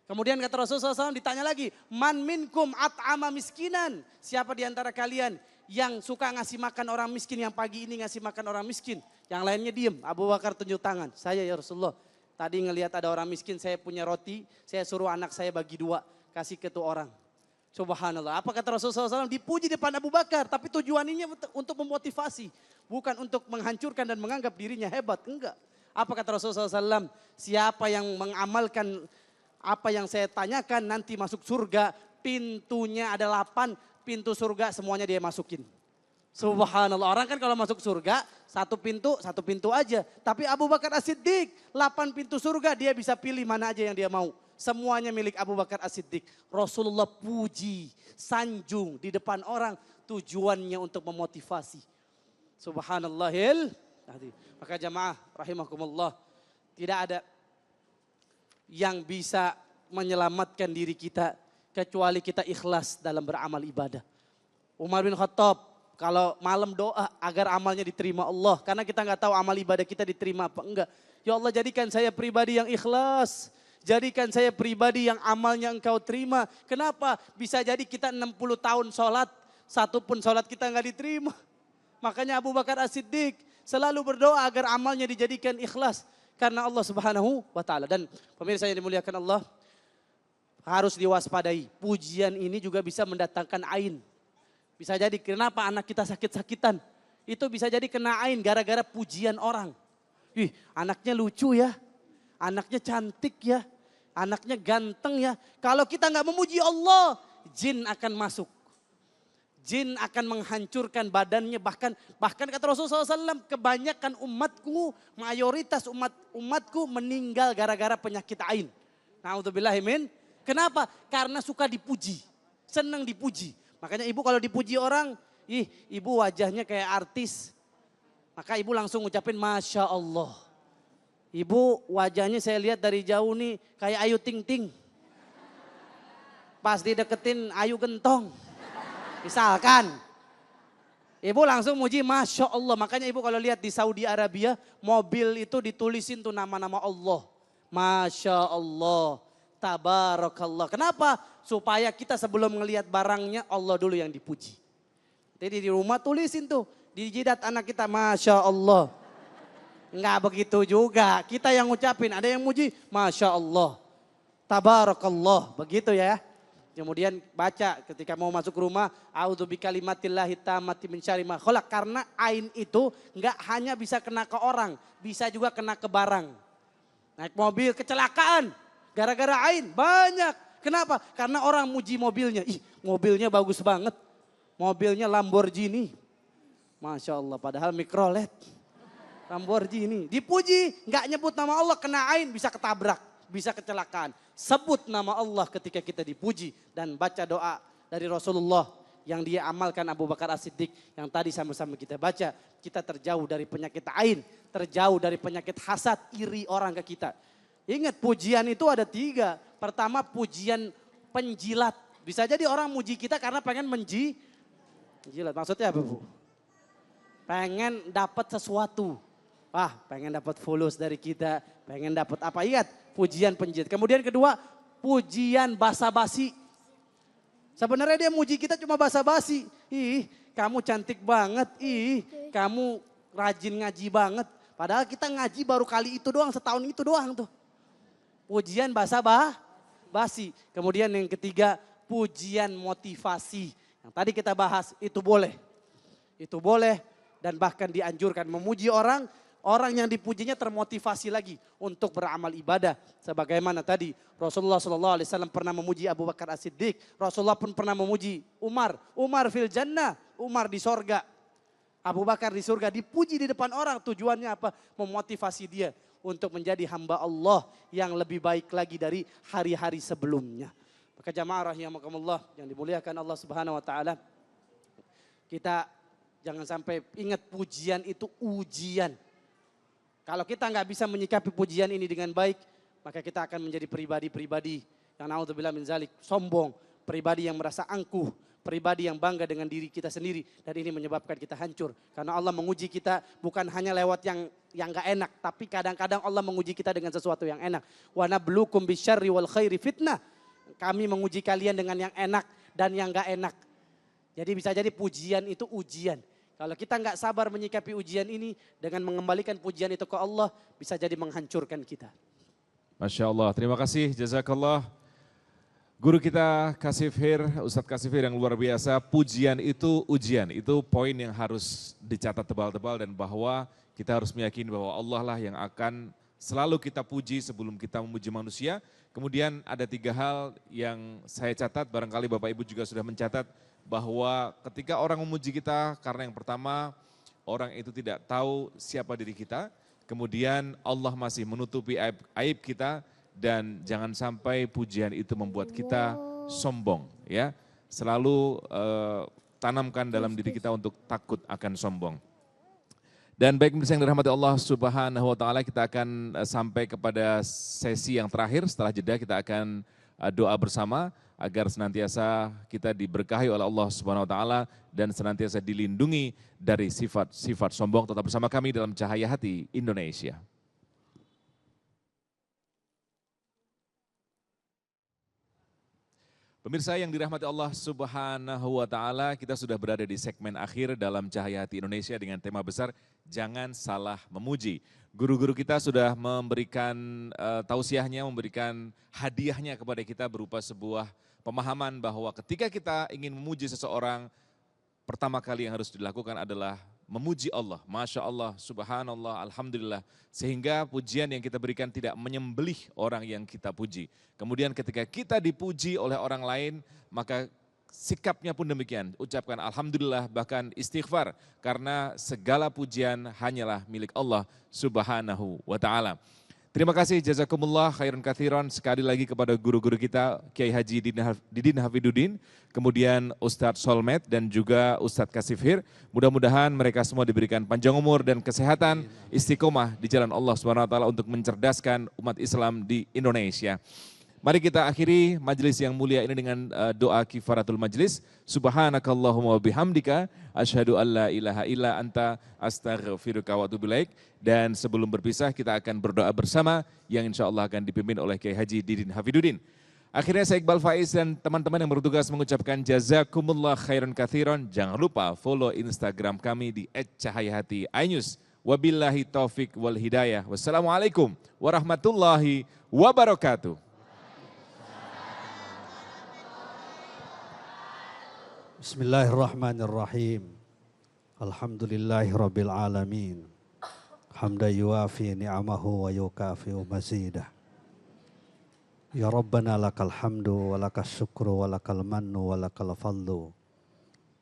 Kemudian kata Rasulullah SAW ditanya lagi, man minkum at'ama miskinan. Siapa di antara kalian yang suka ngasih makan orang miskin, yang pagi ini ngasih makan orang miskin? Yang lainnya diem. Abu Bakar tunjuk tangan, saya ya Rasulullah. Tadi ngelihat ada orang miskin, saya punya roti, saya suruh anak saya bagi 2, kasih ke tuh orang. Subhanallah. Apa kata Rasulullah SAW? Dipuji depan Abu Bakar, tapi tujuannya untuk memotivasi. Bukan untuk menghancurkan dan menganggap dirinya hebat, enggak. Apa kata Rasulullah SAW? Siapa yang mengamalkan apa yang saya tanyakan nanti masuk surga, pintunya ada 8, pintu surga semuanya dia masukin. Subhanallah, orang kan kalau masuk surga satu pintu aja. Tapi Abu Bakar As-Siddiq 8 pintu surga dia bisa pilih mana aja yang dia mau. Semuanya milik Abu Bakar As-Siddiq. Rasulullah puji, sanjung di depan orang tujuannya untuk memotivasi. Subhanallahil. Maka jamaah rahimakumullah, tidak ada yang bisa menyelamatkan diri kita kecuali kita ikhlas dalam beramal ibadah. Umar bin Khattab kalau malam doa agar amalnya diterima Allah. Karena kita nggak tahu amal ibadah kita diterima apa enggak. Ya Allah jadikan saya pribadi yang ikhlas. Jadikan saya pribadi yang amalnya engkau terima. Kenapa? Bisa jadi kita 60 tahun sholat. Satu pun sholat kita nggak diterima. Makanya Abu Bakar As-Siddiq selalu berdoa agar amalnya dijadikan ikhlas. Karena Allah Subhanahu wa ta'ala. Dan pemirsa yang dimuliakan Allah, harus diwaspadai. Pujian ini juga bisa mendatangkan ain. Bisa jadi kenapa anak kita sakit-sakitan. Itu bisa jadi kena ain gara-gara pujian orang. Ih, anaknya lucu ya. Anaknya cantik ya. Anaknya ganteng ya. Kalau kita nggak memuji Allah, jin akan masuk. Jin akan menghancurkan badannya. Bahkan kata Rasulullah SAW, kebanyakan umatku, mayoritas umatku meninggal gara-gara penyakit ain. Na'udzubillahimin. Kenapa? Karena suka dipuji. Senang dipuji. Makanya ibu kalau dipuji orang, ibu wajahnya kayak artis. Maka ibu langsung ngucapin Masya Allah. Ibu wajahnya saya lihat dari jauh nih kayak Ayu Ting Ting. Pas dideketin Ayu Gentong. Misalkan. Ibu langsung muji Masya Allah. Makanya ibu kalau lihat di Saudi Arabia, mobil itu ditulisin tuh nama-nama Allah. Masya Allah. Tabarakallah. Kenapa? Supaya kita sebelum ngelihat barangnya Allah dulu yang dipuji. Jadi di rumah tulisin tuh. Di jidat anak kita Masya Allah. Enggak begitu juga. Kita yang ngucapin. Ada yang muji Masya Allah. Tabarakallah. Begitu ya. Kemudian baca ketika mau masuk rumah. A'udzu bikalimatillahi tammati min syarri ma khalaq. Karena ain itu enggak hanya bisa kena ke orang. Bisa juga kena ke barang. Naik mobil kecelakaan. Gara-gara ain banyak. Kenapa? Karena orang muji mobilnya. Ih, mobilnya bagus banget. Mobilnya Lamborghini. Masya Allah, padahal Mikrolet. Lamborghini. Dipuji, nggak nyebut nama Allah, kena ain bisa ketabrak. Bisa kecelakaan. Sebut nama Allah ketika kita dipuji. Dan baca doa dari Rasulullah yang dia amalkan Abu Bakar As-Siddiq. Yang tadi sama-sama kita baca. Kita terjauh dari penyakit ain. Terjauh dari penyakit hasad, iri orang ke kita. Ingat pujian itu ada 3. Pertama pujian penjilat. Bisa jadi orang muji kita karena pengen menjilat. Maksudnya apa Bu? Pengen dapat sesuatu. Wah pengen dapat followers dari kita. Pengen dapat apa? Ingat pujian penjilat. Kemudian kedua pujian basa-basi. Sebenarnya dia muji kita cuma basa-basi. Ih, kamu cantik banget. Ih, kamu rajin ngaji banget. Padahal kita ngaji baru kali itu doang, setahun itu doang tuh. Pujian basa-basi. Kemudian yang ketiga, pujian motivasi. Yang tadi kita bahas, itu boleh. Itu boleh dan bahkan dianjurkan. Memuji orang, orang yang dipujinya termotivasi lagi untuk beramal ibadah. Sebagaimana tadi Rasulullah SAW pernah memuji Abu Bakar As-Siddiq. Rasulullah pun pernah memuji Umar. Umar fil jannah, Umar di sorga. Abu Bakar di surga, dipuji di depan orang. Tujuannya apa? Memotivasi dia untuk menjadi hamba Allah yang lebih baik lagi dari hari-hari sebelumnya. Maka jamaah rahimakumullah yang dimuliakan Allah Subhanahu wa taala. Kita jangan sampai ingat pujian itu ujian. Kalau kita nggak bisa menyikapi pujian ini dengan baik, maka kita akan menjadi pribadi-pribadi yang naudzubillah min zalik, sombong, pribadi yang merasa angkuh, pribadi yang bangga dengan diri kita sendiri, dan ini menyebabkan kita hancur. Karena Allah menguji kita bukan hanya lewat yang nggak enak, tapi kadang-kadang Allah menguji kita dengan sesuatu yang enak. Wa nabluukum bisyarri wal khairi fitnah. Kami menguji kalian dengan yang enak dan yang nggak enak. Jadi bisa jadi pujian itu ujian. Kalau kita nggak sabar menyikapi ujian ini dengan mengembalikan pujian itu ke Allah, bisa jadi menghancurkan kita. Masya Allah, terima kasih, jazakallah. Guru kita Kasif Hir, Ustadz Kasif Hir yang luar biasa, pujian itu ujian, itu poin yang harus dicatat tebal-tebal dan bahwa kita harus meyakini bahwa Allah lah yang akan selalu kita puji sebelum kita memuji manusia. Kemudian ada 3 hal yang saya catat, barangkali Bapak Ibu juga sudah mencatat, bahwa ketika orang memuji kita, karena yang pertama orang itu tidak tahu siapa diri kita, kemudian Allah masih menutupi aib kita, dan jangan sampai pujian itu membuat kita sombong, ya. Selalu tanamkan dalam diri kita untuk takut akan sombong. Dan baik pemirsa yang dirahmati Allah Subhanahu wa taala, kita akan sampai kepada sesi yang terakhir. Setelah jeda kita akan doa bersama agar senantiasa kita diberkahi oleh Allah Subhanahu wa taala dan senantiasa dilindungi dari sifat-sifat sombong. Tetap bersama kami dalam Cahaya Hati Indonesia. Pemirsa yang dirahmati Allah Subhanahu wa taala, kita sudah berada di segmen akhir dalam Cahaya Hati Indonesia dengan tema besar Jangan Salah Memuji. Guru-guru kita sudah memberikan tausiahnya, memberikan hadiahnya kepada kita berupa sebuah pemahaman bahwa ketika kita ingin memuji seseorang, pertama kali yang harus dilakukan adalah memuji Allah. Masya Allah, subhanallah, alhamdulillah. Sehingga pujian yang kita berikan tidak menyembelih orang yang kita puji. Kemudian ketika kita dipuji oleh orang lain, maka sikapnya pun demikian. Ucapkan alhamdulillah, bahkan istighfar. Karena segala pujian hanyalah milik Allah Subhanahu wa ta'ala. Terima kasih, jazakumullah khairan katsiran sekali lagi kepada guru-guru kita, Kiai Haji Didin Hafiduddin, kemudian Ustadz Solmed dan juga Ustadz Kasif Hir. Mudah-mudahan mereka semua diberikan panjang umur dan kesehatan, istiqomah di jalan Allah SWT untuk mencerdaskan umat Islam di Indonesia. Mari kita akhiri majelis yang mulia ini dengan doa kifaratul majelis. Subhanakallahumma wabihamdika asyhadu an la ilaha illa anta astaghfiruka wa atubu ilaik. Dan sebelum berpisah kita akan berdoa bersama yang insya Allah akan dipimpin oleh Kiai Haji Didin Hafiduddin. Akhirnya saya Iqbal Faiz dan teman-teman yang bertugas mengucapkan jazakumullah khairan katsiran. Jangan lupa follow Instagram kami di @cahayahati_inews. Wabillahi taufik wal hidayah. Wassalamualaikum warahmatullahi wabarakatuh. Bismillahirrahmanirrahim. Alhamdulillahirabbil alamin. Hamdan yuafi ni'amahu wa yukafi'u mazidah. Ya Rabbana lakal hamdu wa lakas syukru wa lakal mannu wa lakal fadlu.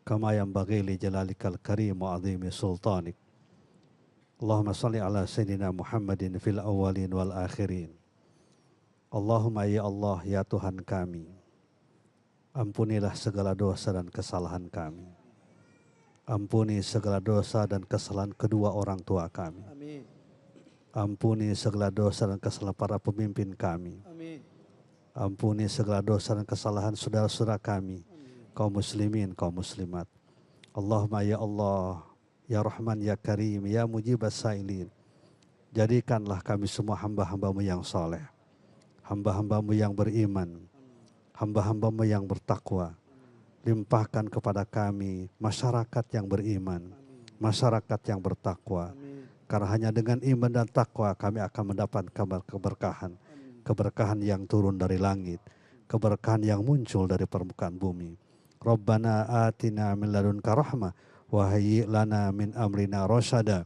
Kama yanbaghi li jalalikal karim wa azimi sultanik. Allahumma salli ala sayyidina Muhammadin fil awwalin wal akhirin. Allahumma ya Allah ya Tuhan kami, ampunilah segala dosa dan kesalahan kami. Ampuni segala dosa dan kesalahan kedua orang tua kami. Amin. Ampuni segala dosa dan kesalahan para pemimpin kami. Amin. Ampuni segala dosa dan kesalahan saudara-saudara kami, kaum muslimin, kaum muslimat. Allahumma ya Allah, ya Rahman, ya Karim, ya Mujibas Sa'ilin. Jadikanlah kami semua hamba-hambamu yang soleh, hamba-hambamu yang beriman, hamba-hambamu yang bertakwa, limpahkan kepada kami masyarakat yang beriman, masyarakat yang bertakwa. Karena hanya dengan iman dan takwa kami akan mendapat keberkahan. Keberkahan yang turun dari langit, keberkahan yang muncul dari permukaan bumi. Rabbana atina min ladunka rahmah wa hayyi' lana min amrina rasyada.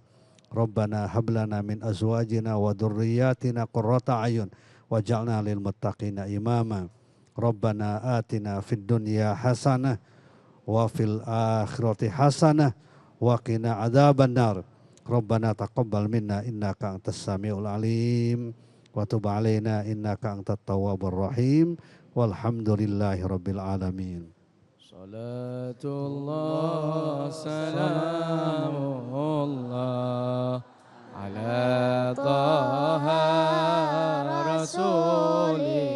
Rabbana hablana min azwajina wa dhurriyyatina qurrata ayun waj'alna lil muttaqina imama. Rabbana atina fid dunya hasanah wa fil akhirati hasanah wa qina adzabannar. Rabbana taqabbal minna innaka antas samiul alim wa tub alaina innaka antat tawwabur rahim walhamdulillahi rabbil alamin. Salatullah salamullah ala taha rasulillah